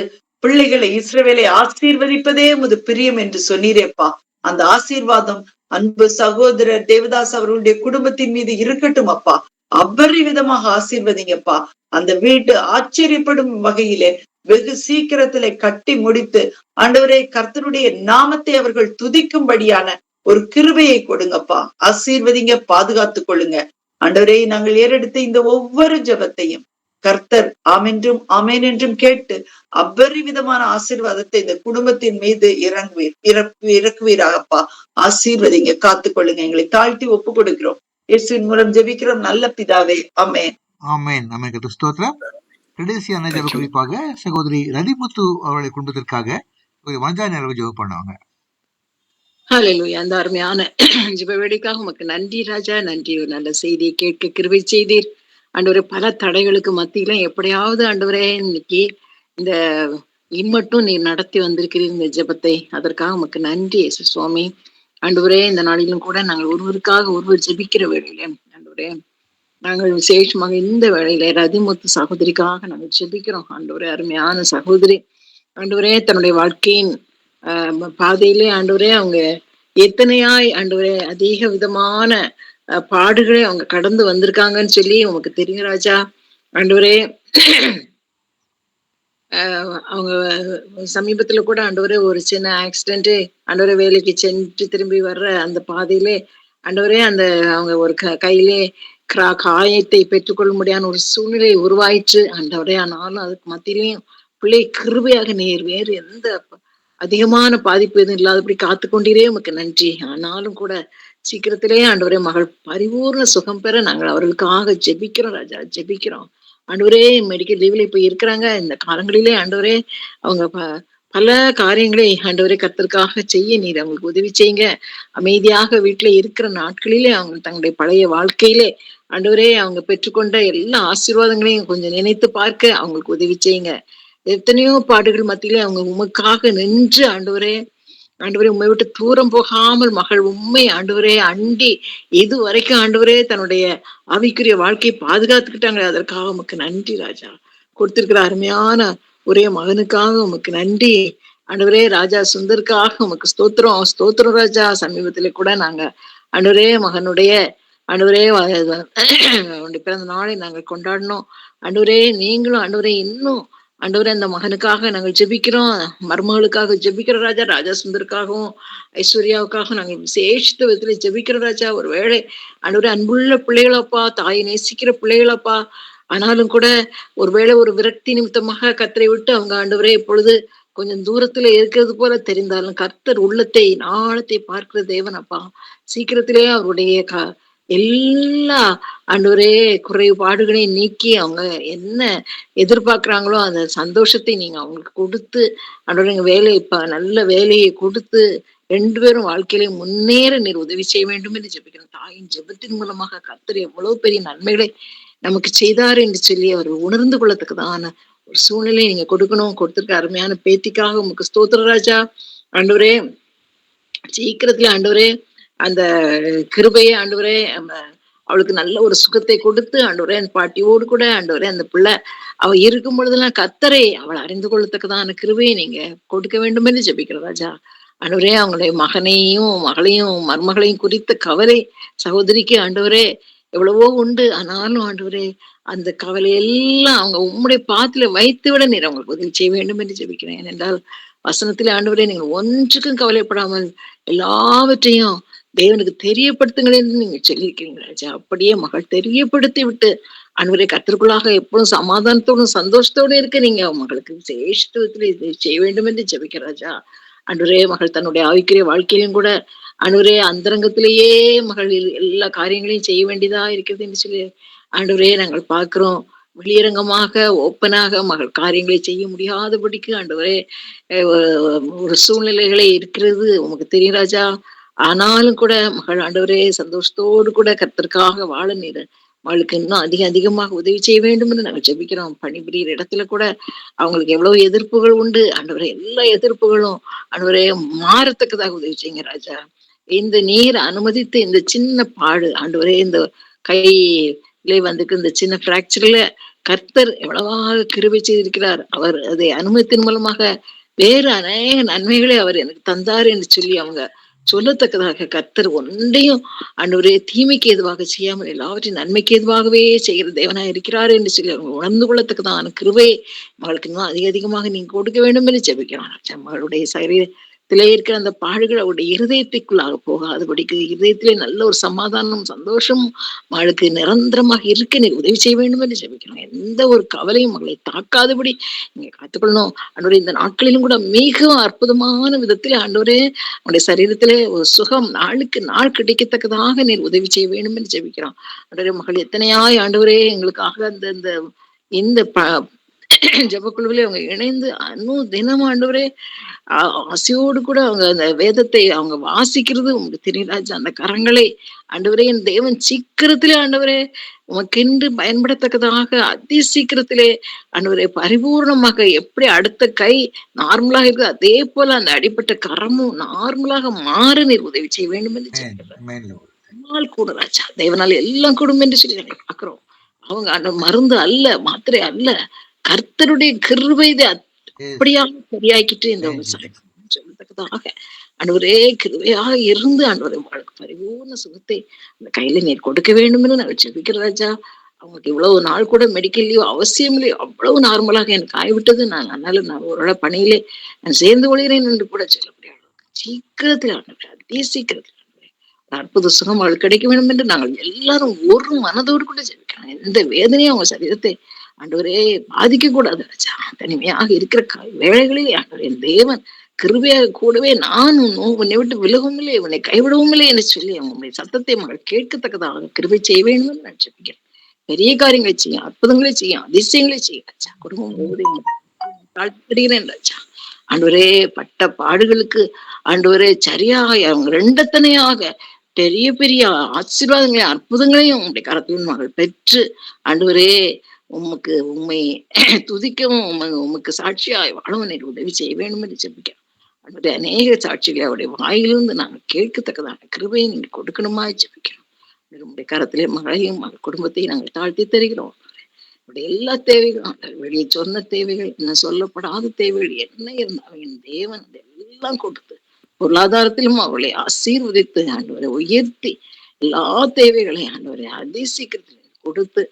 பிள்ளைகளை இஸ்ரவேலை ஆசீர்வதிப்பதே உமது பிரியம் என்று சொன்னீரேப்பா. அந்த ஆசீர்வாதம் அன்பு சகோதரர் தேவதாஸ் அவர்களுடைய குடும்பத்தின் மீது இருக்கட்டும் அப்பா. அபரிவிதமாக ஆசீர்வதிங்கப்பா. அந்த வீட்டு ஆச்சரியப்படும் வகையிலே வெகு சீக்கிரத்திலே கட்டி முடித்து ஆண்டவரே, கர்த்தருடைய நாமத்தை அவர்கள் துதிக்கும்படியான ஒரு கிருபையை கொடுங்கப்பா. ஆசீர்வதிங்க, பாதுகாத்துக் கொள்ளுங்க. ஆண்டவரே, நாங்கள் ஏறெடுத்த இந்த ஒவ்வொரு ஜெபத்தையும் கர்த்தர் ஆமென்றும் ஆமேன் என்றும் கேட்டு அபரிவிதமான ஆசீர்வாதத்தை இந்த குடும்பத்தின் மீது இறக்குவீராகப்பா. ஆசீர்வதிங்க, காத்துக்கொள்ளுங்க. எங்களை தாழ்த்தி ஒப்பு கொடுக்கிறோம். இயேசுவின் மூலம் ஜெபிக்கிறோம் நல்ல பிதாவே, ஆமென். ஆமென். நமக்கு ஸ்தோத்திரம். கடைசியான ஜெப குறிப்பாக சகோதரி ரதிமுத்து அவருடைய குடும்பத்திற்காக வஞ்சா நேரம் ஜெபம் பண்ணுவாங்க. ஹல்லேலூயா. அந்த அருமையான ஜெப வேலைக்காக உமக்கு நன்றி ராஜா, நன்றி. ஒரு நல்ல செய்தியை கேட்க கிருபை செய்தீர் ஆண்டவரே. பல தடைகளுக்கு மத்தியில எப்படியாவது ஆண்டவரே இன்னைக்கு இந்த இம்மட்டும் நீர் நடத்தி வந்திருக்கிறீர் இந்த ஜெபத்தை. அதற்காக உமக்கு நன்றி இயேசு சுவாமி. ஆண்டவரே, இந்த நாளிலும் கூட நாங்கள் ஒருவருக்காக ஒருவர் ஜெபிக்கிற வேளையில ஆண்டவரே, நாங்கள் விசேஷமாக இந்த வேளையில ரதிமுத்து சகோதரிக்காக நாங்கள் ஜெபிக்கிறோம் ஆண்டவரே. அருமையான சகோதரி ஆண்டவரே, தன்னுடைய வாழ்க்கையின் பாதையிலே ஆண்டவரே அவங்க எத்தனையாய் ஆண்டவரே அதிக விதமான பாடுகளை அவங்க கடந்து வந்திருக்காங்கன்னு சொல்லி உமக்கு தெரியும் ராஜா. ஆண்டவரே, அவங்க சமீபத்துல கூட ஆண்டவரே ஒரு சின்ன ஆக்சிடென்ட், ஆண்டவரே வேலைக்கு சென்று திரும்பி வர்ற அந்த பாதையிலே ஆண்டவரே அந்த அவங்க ஒரு கையிலே காயத்தை பெற்றுக்கொள்ள முடியாத ஒரு சூழ்நிலை உருவாயிற்று ஆண்டவரே. ஆனாலும் அதுக்கு மத்தியிலையும் பிள்ளை கிருபையாக நேர் வேறு எந்த அதிகமான பாதிப்பு எதுவும் இல்லாதபடி காத்து கொண்டீரே உமக்கு நன்றி. ஆனாலும் கூட சீக்கிரத்திலே ஆண்டவரே மகள் பரிபூர்ண சுகம் பெற நாங்கள் அவர்களுக்காக ஜெபிக்கிறோம் ராஜா, ஜெபிக்கிறோம் ஆண்டவரே. மெடிக்கல் லீவ்ல இப்ப இருக்கிறாங்க. இந்த காலங்களிலே ஆண்டவரே அவங்க பல காரியங்களை ஆண்டவரே கர்த்தருக்காக செய்ய நீர் அவங்களுக்கு உதவி செய்யுங்க. அமைதியாக வீட்டுல இருக்கிற நாட்களிலே அவங்க தங்களுடைய பழைய வாழ்க்கையிலே ஆண்டவரே அவங்க பெற்றுக்கொண்ட எல்லா ஆசீர்வாதங்களையும் கொஞ்சம் நினைத்து பார்க்க அவங்களுக்கு உதவி செய்யுங்க. எத்தனையோ பாடுகள் மத்தியிலே அவங்க உமக்காக நின்று ஆண்டவரே, ஆண்டவரே உண்மை விட்டு தூரம் போகாமல் மகள் உண்மை ஆண்டவரே அண்டி இது வரைக்கும் ஆண்டவரே தன்னுடைய ஆவிக்குரிய வாழ்க்கையை பாதுகாத்துக்கிட்டாங்க. அதற்காக உமக்கு நன்றி ராஜா. கொடுத்திருக்கிற அருமையான ஒரே மகனுக்காக உமக்கு நன்றி ஆண்டவரே. ராஜா சுந்தருக்காக உமக்கு ஸ்தோத்திரம், ஸ்தோத்திரம் ராஜா. சமீபத்திலே கூட நாங்க ஆண்டவரே மகனுடைய ஆண்டவரே பிறந்த நாளை நாங்கள் கொண்டாடினோம் ஆண்டவரே. நீங்களும் ஆண்டவரே இன்னும் ஆண்டவரே அந்த மகனுக்காக நாங்கள் ஜெபிக்கிறோம், மருமகளுக்காக ஜெபிக்கிறோம் ராஜா. ராஜா சுந்தருக்காகவும் ஐஸ்வர்யாவுக்காக நாங்கள் விசேஷித்த விதத்துல ஜெபிக்கிறோம் ராஜா. ஒருவேளை ஆண்டவரே அன்புள்ள பிள்ளைகளப்பா, தாயை நேசிக்கிற பிள்ளைகளப்பா, ஆனாலும் கூட ஒருவேளை ஒரு விரக்தி நிமித்தமாக கர்த்தரை விட்டு அவங்க ஆண்டவரே இப்பொழுது கொஞ்சம் தூரத்துல இருக்கிறது போல தெரிந்தாலும் கர்த்தர் உள்ளத்தை ஆழத்தை பார்க்கிற தேவன் அப்பா. சீக்கிரத்திலே அவருடைய எல்லா ஆண்டவரே குறைபாடுகளையும் நீக்கி அவங்க என்ன எதிர்பார்க்கிறாங்களோ அந்த சந்தோஷத்தை நீங்க அவங்களுக்கு கொடுத்து ஆண்டவரே வேலையை நல்ல வேலையை கொடுத்து 2 பேரும் வாழ்க்கையிலே முன்னேற நீர் உதவி செய்ய வேண்டும் என்று ஜெபிக்கிறேன். தாயின் ஜெபத்தின் மூலமாக கர்த்தர் எவ்வளவு பெரிய நன்மைகளை நமக்கு செய்தார் என்று சொல்லி அவர் உணர்ந்து கொள்ளத்தக்கதான ஒரு சூழ்நிலையை நீங்க கொடுத்திருக்க அருமையான பேத்திக்காக உங்களுக்கு ஸ்தோத்திர ராஜா. ஆண்டவரே சீக்கிரத்துல ஆண்டவரே அந்த கிருபையை ஆண்டவரே அவளுக்கு நல்ல ஒரு சுகத்தை கொடுத்து ஆண்டவரே அந்த பாட்டியோடு கூட ஆண்டவரே அந்த பிள்ளை அவ இருக்கும் பொழுதெல்லாம் கர்த்தரை அவள் அறிந்து கொள்ளத்தக்கதான கிருபையை நீங்க கொடுக்க வேண்டும் என்று ஜெபிக்கிறோம் ராஜா. ஆண்டவரே, அவங்களுடைய மகனையும் மகளையும் மருமகளையும் குறித்த கவலை சகோதரிக்கு ஆண்டவரே எவ்வளவோ உண்டு. ஆனாலும் ஆண்டவரே, அந்த கவலை எல்லாம் அவங்க உம்முடைய பாத்துல வைத்து விட நீர் அவங்களுக்கு உதவி செய்ய வேண்டும் என்று ஜெபிக்கிறேன். ஏனென்றால் வசனத்திலே ஆண்டவரே, நீங்கள் ஒன்றுக்கும் கவலைப்படாமல் எல்லாவற்றையும் தேவனுக்கு தெரியப்படுத்துங்கள் என்று நீங்க சொல்லியிருக்கிறீங்க ராஜா. அப்படியே மகள் தெரியப்படுத்தி விட்டு ஆண்டவரே, கர்த்தருக்குள்ளாக எப்பொழுதும் சமாதானத்தோடும் சந்தோஷத்தோடும் இருக்க நீங்க மகளுக்கு விசேஷத்துவத்தில் இதை செய்ய வேண்டும் என்று ஜெபிக்கிற ராஜா. ஆண்டவரே, மகள் தன்னுடைய ஆவிக்குரிய வாழ்க்கையிலும் கூட ஆண்டவரே அந்தரங்கத்திலேயே மகள் எல்லா காரியங்களையும் செய்ய வேண்டியதா இருக்கிறது என்று சொல்லி ஆண்டவரே நாங்கள் பார்க்கிறோம். வெளியரங்கமாக ஓப்பனாக மகள் காரியங்களை செய்ய முடியாதபடிக்கு ஆண்டவரே ஒரு சூழ்நிலைகளே இருக்கிறது உமக்கு தெரியும் ராஜா. ஆனாலும் கூட மகள் ஆண்டவரே சந்தோஷத்தோடு கூட கர்த்தருக்காக வாழ நீர் மகளுக்கு இன்னும் அதிகமாக உதவி செய்ய வேண்டும் என்று நாங்கள் ஜெபிக்கிறோம். பணிபுரியிற இடத்துல கூட அவங்களுக்கு எவ்வளவு எதிர்ப்புகள் உண்டு ஆண்டவரே, எல்லா எதிர்ப்புகளும் ஆண்டவரே மாறத்தக்கதாக உதவி செய்யுங்க ராஜா. இந்த நீர் அனுமதித்து இந்த சின்ன பாடு ஆண்டவரே, இந்த கையிலே வந்துக்கு இந்த சின்ன பிராக்சர்ல கர்த்தர் எவ்வளவாக கிருபை செய்திருக்கிறார். அவர் அதை அனுமதித்தின் மூலமாக வேறு அநேக நன்மைகளை அவர் எனக்கு தந்தார் என்று சொல்லி அவங்க சொல்லத்தக்கதாக கர்த்தர் ஒன்றையும் ஆண்டவரே தீமைக்கு எதுவாக செய்யாமல் எல்லாவற்றையும் நன்மைக்கு எதுவாகவே செய்கிற தேவனாய் இருக்கிறார் என்று சொல்லி அவங்க உணர்ந்து கொள்ளத்தக்கதான கிருபை மகளுக்கு இன்னும் அதிகமாக நீங்க கொடுக்க வேண்டும் என்று ஜெபிக்கிறான். மகளுடைய சரீரத்திலே இருக்கிற அந்த பாடுகள் அவருடைய இருதயத்துக்குள்ளாக போகாதபடிக்கு இருதயத்திலே நல்ல ஒரு சமாதானம் சந்தோஷம் மகளுக்கு நிரந்தரமாக இருக்க நீ உதவி செய்ய வேண்டும் என்று ஜெபிக்கிறோம். எந்த ஒரு கவலையும் மகளை தாக்காதபடி நீங்க காத்துக்கொள்ளணும் ஆண்டவரே. இந்த நாட்களிலும் கூட மிகவும் அற்புதமான விதத்திலே ஆண்டவரே அவனுடைய சரீரத்திலே ஒரு சுகம் நாளுக்கு நாள் கிடைக்கத்தக்கதாக நீர் உதவி செய்ய வேண்டும் என்று ஜெபிக்கிறோம். ஆண்டவரே, மகள் எத்தனையாய் ஆண்டவரே எங்களுக்காக அந்த இந்த ஜெபக்குழுவிலே அவங்க இணைந்து தினம் ஆண்டவரே ஆசையோடு கூட அவங்க அந்த வேதத்தை அவங்க வாசிக்கிறது உங்களுக்கு தெரியலாச்சு. அந்த கரங்களை ஆண்டவரே என் தேவன் சீக்கிரத்திலே ஆண்டவரே உமக்கென்று பயன்படத்தக்கதாக அதி சீக்கிரத்திலே ஆண்டவரே பரிபூர்ணமாக எப்படி அடுத்த கை நார்மலாக இருக்குது அதே போல அந்த அடிப்பட்ட கரமும் நார்மலாக மாற நீர் உதவி செய்ய வேண்டும் என்று சொல்லுங்கள் கூட ராஜா. தேவனால் எல்லாம் கூடும் என்று சொல்லி நாங்கள் பார்க்கிறோம். அவங்க அந்த மருந்து அல்ல, மாத்திரை அல்ல, கர்த்தருடைய கிருபை அப்படியாக சரியாக்கிட்டு இந்த சொல்லத்தக்கதாக ஆண்டவரே கிருபையாக இருந்து ஆண்டவரை வாழ்க்கை பரிபூர்ண சுகத்தை அந்த கையில நீர் கொடுக்க வேண்டும் என்று நாங்கள் ஜெபிக்கிற ராஜா. அவங்களுக்கு இவ்வளவு நாள் கூட மெடிக்கல்லையோ அவசியமில்லையோ அவ்வளவு நார்மலாக எனக்கு ஆய்விட்டது. நான் அதனால நான் ஒரு பணியிலே நான் சேர்ந்து கொள்கிறேன் என்று கூட சொல்ல முடியாது. சீக்கிரத்தில் ஆண்டவரே, அதே சீக்கிரத்தில் அற்புத சுகம் அவளுக்கு கிடைக்க வேண்டும் என்று நாங்கள் எல்லாரும் ஒரு மனதோடு கூட ஜெபிக்கிறோம். எந்த வேதனையும் அவங்க சரீரத்தை ஆண்டவரே பாதிக்க கூடாது ராஜா. தனிமையாக இருக்கிற வேளைகளில் ஆண்டவரே என் தேவன் கிருபையாக கூடவே நான் உன்னை விட்டு விலகவும் இல்லை உன்னை கைவிடவும் இல்லை என்று சொல்லி அவங்களுடைய சத்தத்தை மகள் கேட்கத்தக்கதாக கிருபை செய்ய வேண்டும் என்று நான் ஜெபிக்கிறேன். பெரிய காரியங்களை செய்யும், அற்புதங்களை செய்யும், அதிசயங்களை செய்யும் ராஜா. குடும்பம் முழுவதையும் தாழ்த்துகிறேன் ராஜா. ஆண்டவரே பட்ட பாடுகளுக்கு ஆண்டவரே சரியாக அவங்க ரெண்டத்தனையாக பெரிய பெரிய ஆசீர்வாதங்களையும் அற்புதங்களையும் உங்களுடைய கரத்திலும் மகள் பெற்று ஆண்டவரே உமக்கு உண்மை துதிக்கவும் உமக்கு சாட்சியாய் வாழவும் எனக்கு உதவி செய்ய வேண்டும் என்று ஜெபிக்கிறோம். அவருடைய அநேக சாட்சிகளை அவருடைய வாயிலிருந்து நாங்கள் கேட்கத்தக்கதான கிருபையை நீங்கள் கொடுக்கணுமா ஜெபிக்கிறோம். உங்களுடைய கரத்திலே மகளையும் மகள் குடும்பத்தையும் நாங்கள் தாழ்த்தி தருகிறோம். அவருடைய எல்லா தேவைகளும் வெளியே சொன்ன தேவைகள் இன்னும் சொல்லப்படாத தேவைகள் என்ன இருந்தாலும் என் தேவன் எல்லாம் கொடுத்து பொருளாதாரத்திலும் அவளை ஆசீர்வதித்து ஆண்டவரை உயர்த்தி எல்லா தேவைகளையும் ஆண்டவரை அதி சீக்கிரத்தில் கொடுத்து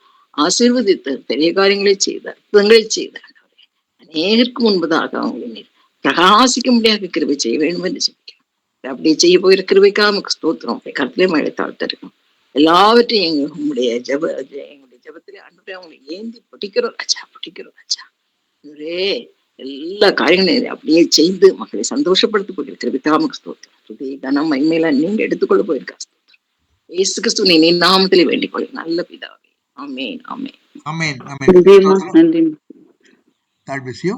ஆசீர்வதித்து பெரிய காரியங்களை செய்த அற்புதங்களை செய்த ஆண்டவரே அநேகருக்கு முன்பதாக அவங்களை பிரகாசிக்க முடியாத கிருபை செய்ய வேண்டும் என்று சொல்லிக்கிறோம். அப்படியே செய்ய போகிற கிருபைக்காக நமக்கு ஸ்தோத்திரம். கருத்திலே மழை தாழ்த்திருக்கோம். எல்லாவற்றையும் எங்களுடைய ஜபத்திலே ஆண்டவரே அவங்களை ஏந்தி பிடிக்கிறோம் ராஜா, பிடிக்கிறோம் ராஜா. ஆண்டவரே எல்லா காரியங்களையும் அப்படியே செய்து மக்களை சந்தோஷப்படுத்திக் கொண்டிருக்கிற நமக்கு ஸ்தோத்திரம். துதி கனம் மகிமையில நீங்க எடுத்துக்கொள்ள போயிருக்கா ஸ்தோத்திரம். இயேசு கிறிஸ்து நீ நாமத்திலே வேண்டிக் கொள்ள நல்ல பிதாவே. ஆமென் ஆமென் ஆமென் நன்றி. God bless you.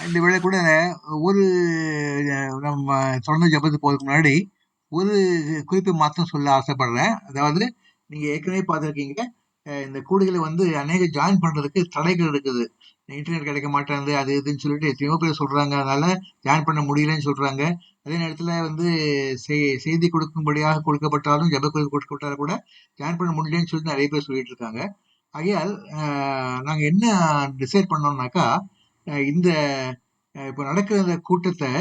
இந்த வேளை கூட ஒரு நம்ம தொடர்ந்து ஜபத்துக்கு போறதுக்கு முன்னாடி ஒரு குறிப்பை மாத்திரம் சொல்ல ஆசைப்படுறேன். அதாவது நீங்க ஏற்கனவே பார்த்துருக்கீங்க, இந்த கூடுகளை வந்து அநேக ஜாயின் பண்றதுக்கு தடைகள் இருக்குது. இன்டர்நெட் கிடைக்க மாட்டேங்குது அது இதுன்னு சொல்லிட்டு எத்தனையோ பேர் சொல்றாங்க, அதனால ஜாயின் பண்ண முடியலன்னு சொல்றாங்க. அதே நேரத்துல வந்து செய்தி கொடுக்கும்படியாக கொடுக்கப்பட்டாலும் ஜப குறிப்பு கொடுக்கப்பட்டாலும் கூட ஜாயின் பண்ண முடியலன்னு சொல்லிட்டு நிறைய பேர் சொல்லிட்டு இருக்காங்க. ஆகையால் நாங்க என்ன டிசைட் பண்ணோம்னாக்கா, இந்த இப்போ நடக்கிற இந்த கூட்டத்தை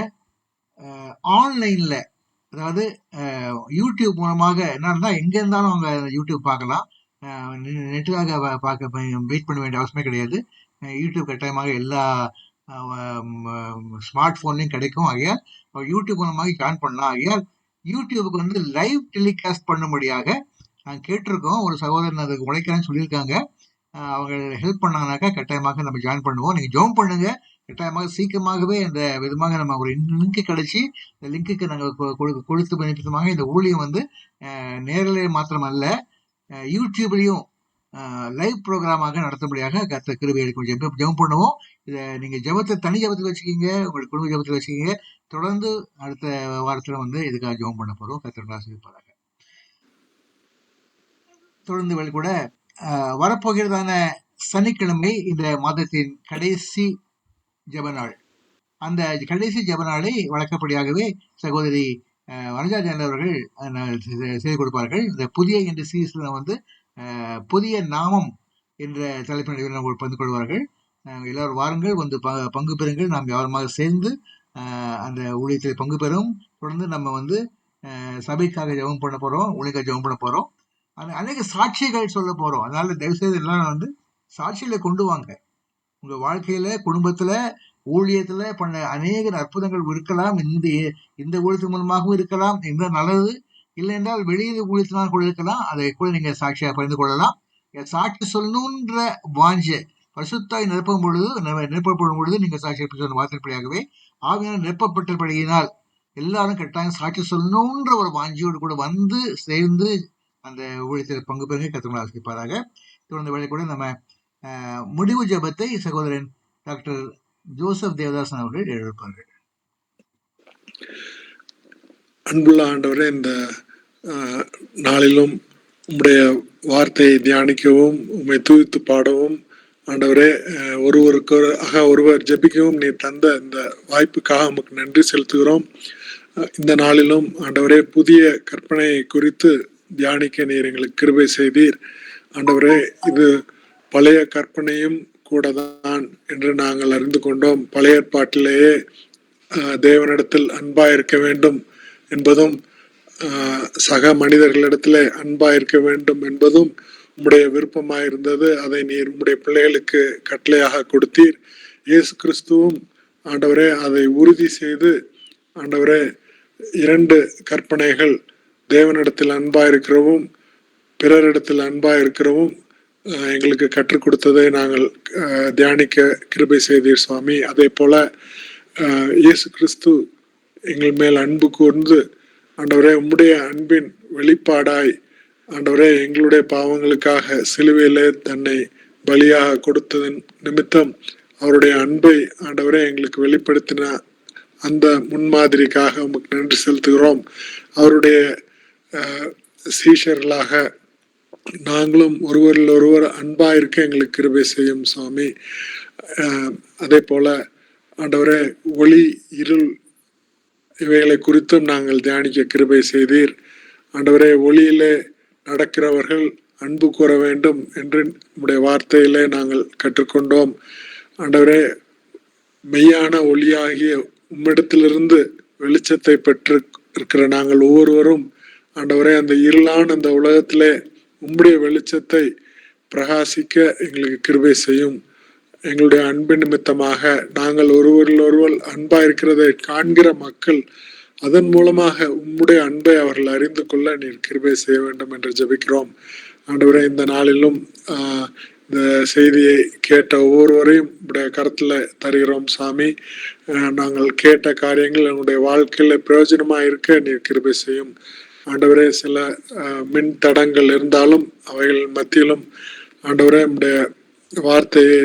ஆன்லைன்ல, அதாவது யூடியூப் மூலமாக என்ன இருந்தா எங்க இருந்தாலும் அவங்க யூடியூப் பார்க்கலாம். நெட்டுக்காக பார்க்க வெயிட் பண்ண வேண்டிய அவசியமே கிடையாது. யூடியூப் கட்டாயமாக எல்லா ஸ்மார்ட் போன்லயும் கிடைக்கும். ஆகையால் யூடியூப் மூலமாக ஜாயின் பண்ணலாம். ஆகையால் யூடியூபுக்கு வந்து லைவ் டெலிகாஸ்ட் பண்ணும்படியாக நாங்கள் கேட்டிருக்கோம். ஒரு சகோதரன் அதுக்கு உழைக்கிறேன்னு சொல்லியிருக்காங்க. அவங்க ஹெல்ப் பண்ணாங்கனாக்கா கட்டாயமாக நம்ம ஜாயின் பண்ணுவோம். நீங்க ஜாயின் பண்ணுங்க. கட்டாயமாக சீக்கிரமாகவே இந்த விதமாக நம்ம ஒரு லிங்க் கிடைச்சி இந்த லிங்க்குக்கு நாங்கள் கொடுத்து நிமித்தமாக இந்த ஊழியம் வந்து நேரிலே மாத்திரமல்ல யூடியூப்லயும் லைவ் ப்ரோக்ராமாக நடத்தும்படியாக கர்த்தர் கிருபை எடுக்கும். ஜெபம் பண்ணுவோம். இதை நீங்க ஜெபத்தை தனி ஜெபத்தில் வச்சுக்கீங்க, உங்களுக்கு குடும்ப ஜெபத்தில் வச்சுக்கீங்க. தொடர்ந்து அடுத்த வாரத்துல வந்து இதுக்காக ஜெபம் பண்ண போறோம். கர்த்தர் ஆசீர்வதிப்பாராக. தொடர்ந்து கூட வரப்போகிறதான சனிக்கிழமை இந்த மாதத்தின் கடைசி ஜெப நாள். அந்த கடைசி ஜெப நாளை வழக்கப்படியாகவே சகோதரி வனஜா ஜெயலலிதா அவர்கள் செய்து கொடுப்பார்கள். இந்த புதிய என்ற சீரீஸ்ல வந்து புதிய நாமம் என்ற தலைப்பின் பகிர்ந்து கொள்வார்கள். எல்லாரும் வாருங்கள், வந்து பங்கு பெறுங்கள். நாம் யாருமாக சேர்ந்து அந்த ஊழியத்தில் பங்கு பெறும். தொடர்ந்து நம்ம வந்து சபைக்காக ஜெபம் பண்ண போறோம், ஊழியக்காக ஜெபம் பண்ண போறோம். அநேக சாட்சிகள் சொல்ல போறோம். அதனால தயவுசெய்து எல்லாம் வந்து சாட்சியில கொண்டு வாங்க. உங்க வாழ்க்கையில, குடும்பத்துல, ஊழியத்துல பண்ண அநேக அற்புதங்கள் இருக்கலாம். இந்த ஊழியத்தின் மூலமாகவும் இருக்கலாம். இந்த நல்லது இல்லை என்றால் வெளியே ஊழியத்தினால் கூட இருக்கலாம். அதை கூட நீங்க சாட்சியாக பகிர்ந்து கொள்ளலாம். சாட்சி சொல்லணுன்ற வாஞ்ச பரிசுத்தாய் நிரப்பப்படும் பொழுது நீங்க சாட்சி சொன்ன வார்த்தைப்படியாகவே ஆவியான நிரப்பப்பட்டபடியினால் எல்லாரும் கட்டாயம் சாட்சி சொல்லணுன்ற ஒரு வாஞ்சியோடு கூட வந்து சேர்ந்து அந்த ஊழியத்தில் பங்கு பெறுங்க. கர்த்தர் ஆசீர்வதிப்பாராக. தொடர்ந்து வேலை கூட நம்ம முடிவு ஜெபத்தை சகோதரன் டாக்டர் ஜோசப் தேவதாசன் அவர்கள் எழுப்பார்கள். அன்புள்ள ஆண்டவரே, இந்த நாளிலும் உம்முடைய வார்த்தையை தியானிக்கவும், உம்மை துதித்து பாடவும், ஆண்டவரே ஒருவர் ஜெபிக்கவும் நீ தந்த இந்த வாய்ப்புக்காக உமக்கு நன்றி செலுத்துகிறோம். இந்த நாளிலும் ஆண்டவரே புதிய கற்பனையை குறித்து தியானிக்க நீர் எங்களுக்கு கிருபை செய்தீர். ஆண்டவரே, இது பழைய கற்பனையும் கூட தான் என்று நாங்கள் அறிந்து கொண்டோம். பழைய ஏற்பாட்டிலேயே தேவனிடத்தில் அன்பாயிருக்க வேண்டும் என்பதும் சக மனிதர்களிடத்திலே அன்பாயிருக்க வேண்டும் என்பதும் உம்முடைய விருப்பமாயிருந்தது. அதை நீர் உம்முடைய பிள்ளைகளுக்கு கட்டளையாக கொடுத்தீர். இயேசு கிறிஸ்துவும் ஆண்டவரே அதை உறுதி செய்து, ஆண்டவரே 2 கற்பனைகள், தேவனிடத்தில் அன்பாயிருக்கிறவும் பிறரிடத்தில் அன்பாயிருக்கிறவும் எங்களுக்கு கற்றுக் கொடுத்ததை நாங்கள் தியானிக்க கிருபை செய்தீர் சுவாமி. அதே போல இயேசு கிறிஸ்து எங்கள் மேல் அன்பு கூர்ந்து ஆண்டவரே உம்முடைய அன்பின் வெளிப்பாடாய் ஆண்டவரே எங்களுடைய பாவங்களுக்காக சிலுவையிலே தன்னை பலியாக கொடுத்ததன் நிமித்தம் அவருடைய அன்பை ஆண்டவரே எங்களுக்கு வெளிப்படுத்தின அந்த முன்மாதிரிக்காக உமக்கு நன்றி செலுத்துகிறோம். அவருடைய சீஷர்களாக நாங்களும் ஒருவரில் ஒருவர் அன்பா இருக்க எங்களுக்கு கிருபை செய்யும் சுவாமி. அதே போல ஆண்டவரே ஒளி இருள் இவைகளை குறித்தும் நாங்கள் தியானிக்க கிருபை செய்தீர். ஆண்டவரே, ஒளியிலே நடக்கிறவர்கள் அன்பு கூற வேண்டும் என்று உம்முடைய வார்த்தையிலே நாங்கள் கற்றுக்கொண்டோம். ஆண்டவரே, மெய்யான ஒளியாகிய உம்மிடத்திலிருந்து வெளிச்சத்தை பெற்று இருக்கிற நாங்கள் ஒவ்வொருவரும் ஆண்டவரே அந்த இருளான அந்த உலகத்திலே உம்முடைய வெளிச்சத்தை பிரகாசிக்க எங்களுக்கு கிருபை செய்யும். எங்களுடைய அன்பு நிமித்தமாக நாங்கள் ஒருவரில் ஒருவர் அன்பா இருக்கிறதை காண்கிற மக்கள் அதன் மூலமாக உம்முடைய அன்பை அவர்கள் அறிந்து கொள்ள நீர் கிருபை செய்ய வேண்டும் என்று ஜெபிக்கிறோம். ஆண்டவரே, இந்த நாளிலும் இந்த செய்தியை கேட்ட ஒவ்வொருவரையும் உடைய கருத்துல தருகிறோம் சாமி. நாங்கள் கேட்ட காரியங்கள் எங்களுடைய வாழ்க்கையில பிரயோஜனமா இருக்க நீர் கிருபை செய்யும். ஆண்டவரே, சில மின் தடங்கள் இருந்தாலும் அவைகள் மத்தியிலும் ஆண்டவரே உடைய வார்த்தையை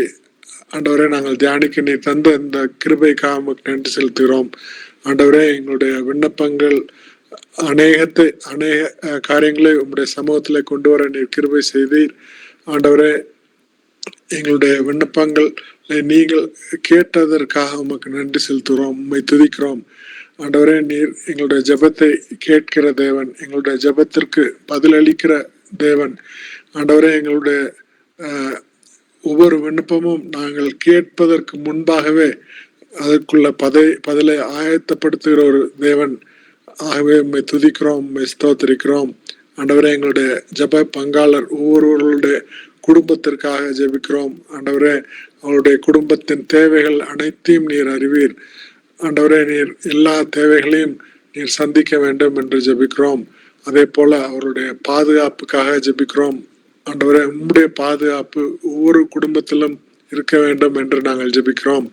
ஆண்டவரே நாங்கள் தியானிக்க நீ தந்த இந்த கிருபைக்காக நன்றி செலுத்துகிறோம். ஆண்டவரே, எங்களுடைய விண்ணப்பங்கள் அநேக காரியங்களை உங்களுடைய சமூகத்துல கொண்டு வர நீர் கிருபை செய்தீர். ஆண்டவரே, எங்களுடைய விண்ணப்பங்கள் நீங்கள் கேட்டதற்காக உமக்கு நன்றி செலுத்துகிறோம், உம்மை துதிக்கிறோம். ஆண்டவரே, நீர் எங்களுடைய ஜெபத்தை கேட்கிற தேவன், எங்களுடைய ஜெபத்திற்கு பதிலளிக்கிற தேவன். ஆண்டவரே, எங்களுடைய ஒவ்வொரு விண்ணப்பமும் நாங்கள் கேட்பதற்கு முன்பாகவே அதற்குள்ள பதிலை ஆயத்தப்படுத்துகிற ஒரு தேவன். ஆகவே உம்மை துதிக்கிறோம், உம்மை ஸ்தோத்திரிக்கிறோம். ஆண்டவரே, எங்களுடைய ஜெப பங்காளர் ஒவ்வொருவர்களுடைய குடும்பத்திற்காக ஜெபிக்கிறோம். ஆண்டவரே, அவருடைய குடும்பத்தின் தேவைகள் அனைத்தையும் நீர் அறிவீர். ஆண்டவரே, நீர் எல்லா தேவைகளையும் நீர் சந்திக்க வேண்டும் என்று ஜெபிக்கிறோம். அதே போல அவருடைய பாதுகாப்புக்காக ஜெபிக்கிறோம். ஆண்டவரே, உம்முடைய பாதுகாப்பு ஒவ்வொரு குடும்பத்திலும் இருக்க வேண்டும் என்று நாங்கள் ஜெபிக்கிறோம்.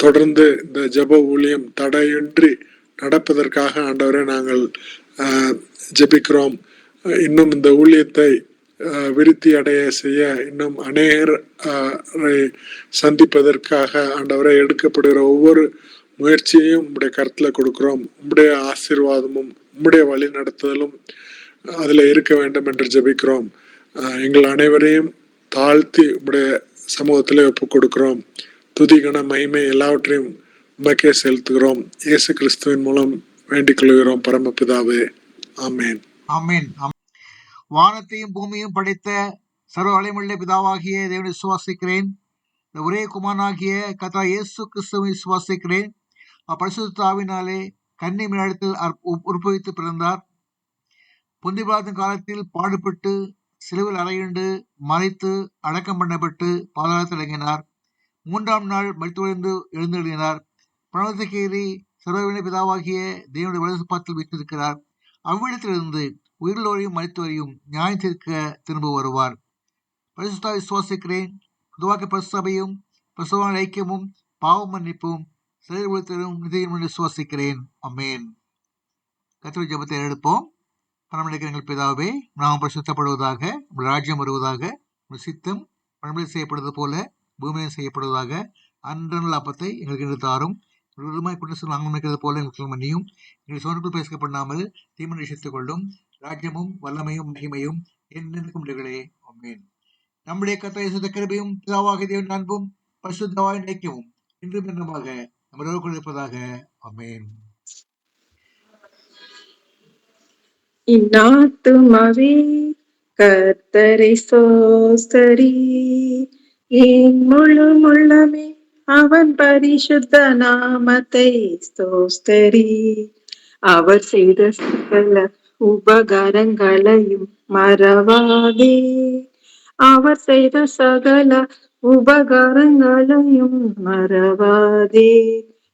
தொடர்ந்து இந்த ஜெப ஊழியம் தடையின்றி நடப்பதற்காக ஆண்டவரே நாங்கள் ஜெபிக்கிறோம். இன்னும் இந்த ஊழியத்தை விருத்தி அடைய செய்ய இன்னும் அநேகரை சந்திப்பதற்காக ஆண்டவரை எடுக்கப்படுகிற ஒவ்வொரு முயற்சியையும் உம்முடைய கருத்துல கொடுக்கிறோம். உம்முடைய ஆசீர்வாதமும் உம்முடைய வழி நடத்துதலும் அதுல இருக்க வேண்டும் என்று ஜெபிக்கிறோம். எங்கள் அனைவரையும் தாழ்த்தி உம்முடைய சமூகத்திலே ஒப்பு கொடுக்கிறோம். துதிகன மகிமை எல்லாவற்றையும் உமக்கே செலுத்துகிறோம். இயேசு கிறிஸ்துவின் மூலம் வேண்டிக் கொள்கிறோம் பரமபிதாவே. ஆமேன். ஆமேன். வானத்தையும் பூமியும் படைத்த சர்வ வல்லமையுள்ள பிதாவாகிய தேவனை விசுவாசிக்கிறேன். இந்த ஒரே குமாரனாகிய கர்த்தர் இயேசு கிறிஸ்துவை விசுவாசிக்கிறேன். பரிசுத்த ஆவியினாலே கன்னி மரியாளிடத்தில் உற்பவித்து பிறந்தார். பொந்திய பிலாத்தின் காலத்தில் பாடுபட்டு சிலுவையில் அறையுண்டு மறைத்து அடக்கம் பண்ணப்பட்டு பாதாளத்தில் இறங்கினார். 3ஆம் நாள் மரித்தொழிந்து எழுந்தெழுதினார். பரலோகத்துக்கு ஏறி சர்வவல்லமையுள்ள பிதாவாகிய தேவனுடைய வலது பாதத்தில் வீற்றிருக்கிறார். அவ்விடத்திலிருந்து உயிரோரையும் மரித்தோரையும் நியாயம் தீர்க்க திரும்ப வருவார். பரிசுத்த விசுவாசிக்கிறேன். பொதுவாக பரிசுத்தபையும் பரிசுத்தவான்கள் ஐக்கியமும் பாவ மன்னிப்பும் சரீர உலகத்திலும் நிதியும் விசுவாசிக்கிறேன். அமேன். கர்த்தருடைய ஜெபத்தை எடுப்போம். பரமளிக்கிற எங்கள் பிதாவே, நாம் பரிசுத்தப்படுவதாக, உங்கள் ராஜ்யம் வருவதாக, உங்கள் சித்தம் பரமளில் செய்யப்படுவது போல பூமியில் செய்யப்படுவதாக. அன்றநாள் அப்பத்தை எங்களுக்கு இன்று தாரும். விருதுமாய் குற்றம் நாங்கள் நினைக்கிறது போல எங்களுக்கு மன்னியும். எங்கள் சொந்தத்தில் பேசப்படாமல் தீமனை ரட்சித்துக் கொள்ளும். ராஜ்யமும் வல்லமையும் மகிமையும் என்னென்னுக்கும் முடிவுகளே. ஆமென். நம்முடைய கர்த்தர் இயேசு கிருபையும் பிதாவாகிய தேவனின் அன்பும் பரிசுத்தவாய் ஐக்கியமும் இன்றும் என்றுமாக நம்மளோடு இருப்பதாக. ஆமென். இன்னாத்துமாவே கர்த்தரை ஸ்தோத்திரி, என் முழு உள்ளமே அவன் பரிசுத்த நாமத்தை ஸ்தோத்திரி. அவர் செய்த சகல உபகாரங்களையும் மறவாதே, அவர் செய்த சகல உபகாரங்களையும் மறவாதே.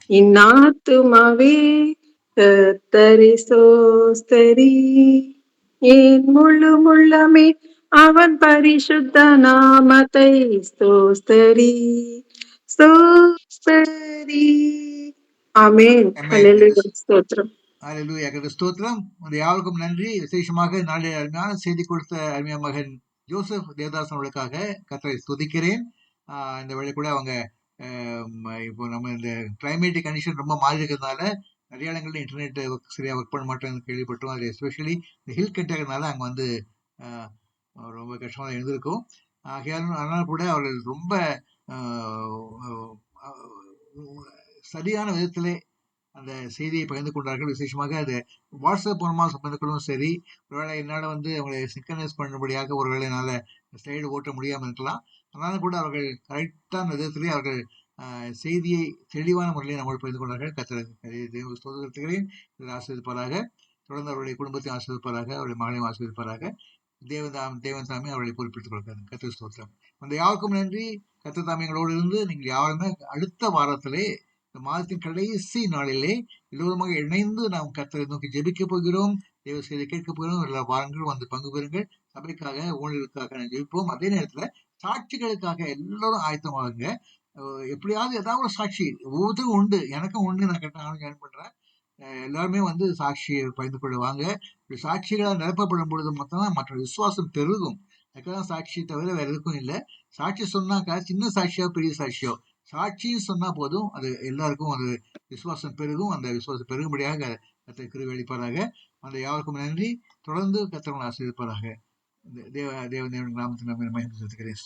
இன்னாத்துமாவே கர்த்தரை ஸ்தோத்திரி, என் முழு உள்ளமே அவன் பரிசுத்த நாமத்தை ஸ்தோத்திரி ஸ்தோத்திரி. ஆமென். ஹல்லேலூயா. ஸ்தோத்திரம். ஹல்லேலூயா. ஸ்தோத்திரம். உங்கள் யாருக்கும் நன்றி. விசேஷமாக நாளை அருமையான செய்தி கொடுத்த அருமையான மகன் ஜோசப் தேவதாசன் அவர்களுக்காக கர்த்தரை துதிக்கிறேன். இந்த வேளை கூட அவங்க இப்போ நம்ம இந்த கிளைமேட்டிக் கண்டிஷன் ரொம்ப மாறி இருக்கிறதுனால நிறைய இடங்கள்ல இன்டர்நெட் சரியாக ஒர்க் பண்ண மாட்டேன்னு கேள்விப்பட்டோம். அது எஸ்பெஷலி இந்த ஹில் கட்டாகிறதுனால அங்கே வந்து ரொம்ப கஷ்டமாக இருந்திருக்கும். அதனால கூட அவர்கள் ரொம்ப சரியான விதத்திலே அந்த செய்தியை பகிர்ந்து கொண்டார்கள். விசேஷமாக அது வாட்ஸ்அப் மூலமாக பகிர்ந்து கொள்ளும் சரி, ஒருவேளை என்னால் வந்து அவங்களை சிங்கனைஸ் பண்ணும்படியாக ஒருவேளை என்னால் ஸ்லைடு ஓட்ட முடியாமல் இருக்கலாம். அதனால கூட அவர்கள் கரெக்டான விதத்திலே அவர்கள் செய்தியை தெளிவான முறையில் நம்மளோடு பகிர்ந்து கொண்டார்கள். கர்த்தரை ஆசீர்வதிப்பாராக. தொடர்ந்து அவருடைய குடும்பத்தை ஆசீர்வதிப்பாராக, அவருடைய மகளையும் ஆசீர்வதிப்பாராக. தேவன் தாமே அவர்களை பொறுப்பெடுத்துக் கொள்கிறார். கர்த்தர் ஸ்தோத்திரம். அந்த யாருக்கும் நன்றி. கர்த்தர் தாமே எங்களோடு இருந்து நீங்கள் யாருமே அடுத்த வாரத்திலே இந்த மாதத்தின் கடைசி நாளிலே எல்லோருமாக இணைந்து நாம் கர்த்தரை நோக்கி ஜெபிக்க போகிறோம். தேவ செய்தி கேட்க போகிறோம். எல்லா வாரங்களும் வந்து பங்கு பெறுங்கள். சபைக்காக ஊழியர்களுக்காக ஜெபிப்போம். அதே நேரத்துல சாட்சிகளுக்காக எல்லாரும் ஆயத்தமாகுங்க. எப்படியாவது ஏதாவது ஒரு சாட்சி ஒவ்வொருத்தரும் உண்டு. எனக்கும் உண்டு. நான் கேட்டாலும் ஜாயின் பண்றேன். எல்லாருமே வந்து சாட்சியை பகிர்ந்து கொள்ளுவாங்க. இப்படி சாட்சிகளால் நிரப்பப்படும் பொழுது மட்டும்தான் மற்ற விசுவாசம் பெருகும். அதுக்காக சாட்சி தவிர வேற எதுக்கும் இல்லை. சாட்சி சொன்னாக்கா சின்ன சாட்சியோ பெரிய சாட்சியோ, சாட்சியும் சொன்னா போதும், அது எல்லாருக்கும் அது விசுவாசம் பெருகும். அந்த விசுவாசம் பெருகும்படியாக கர்த்தர் கிருபை அளிப்பாராக. அந்த யாருக்கும் நன்றி. தொடர்ந்து கர்த்தர் ஆசீர்வதிப்பாராக. தேவ நாமத்தின் மகிமை செலுத்துகிறேன்.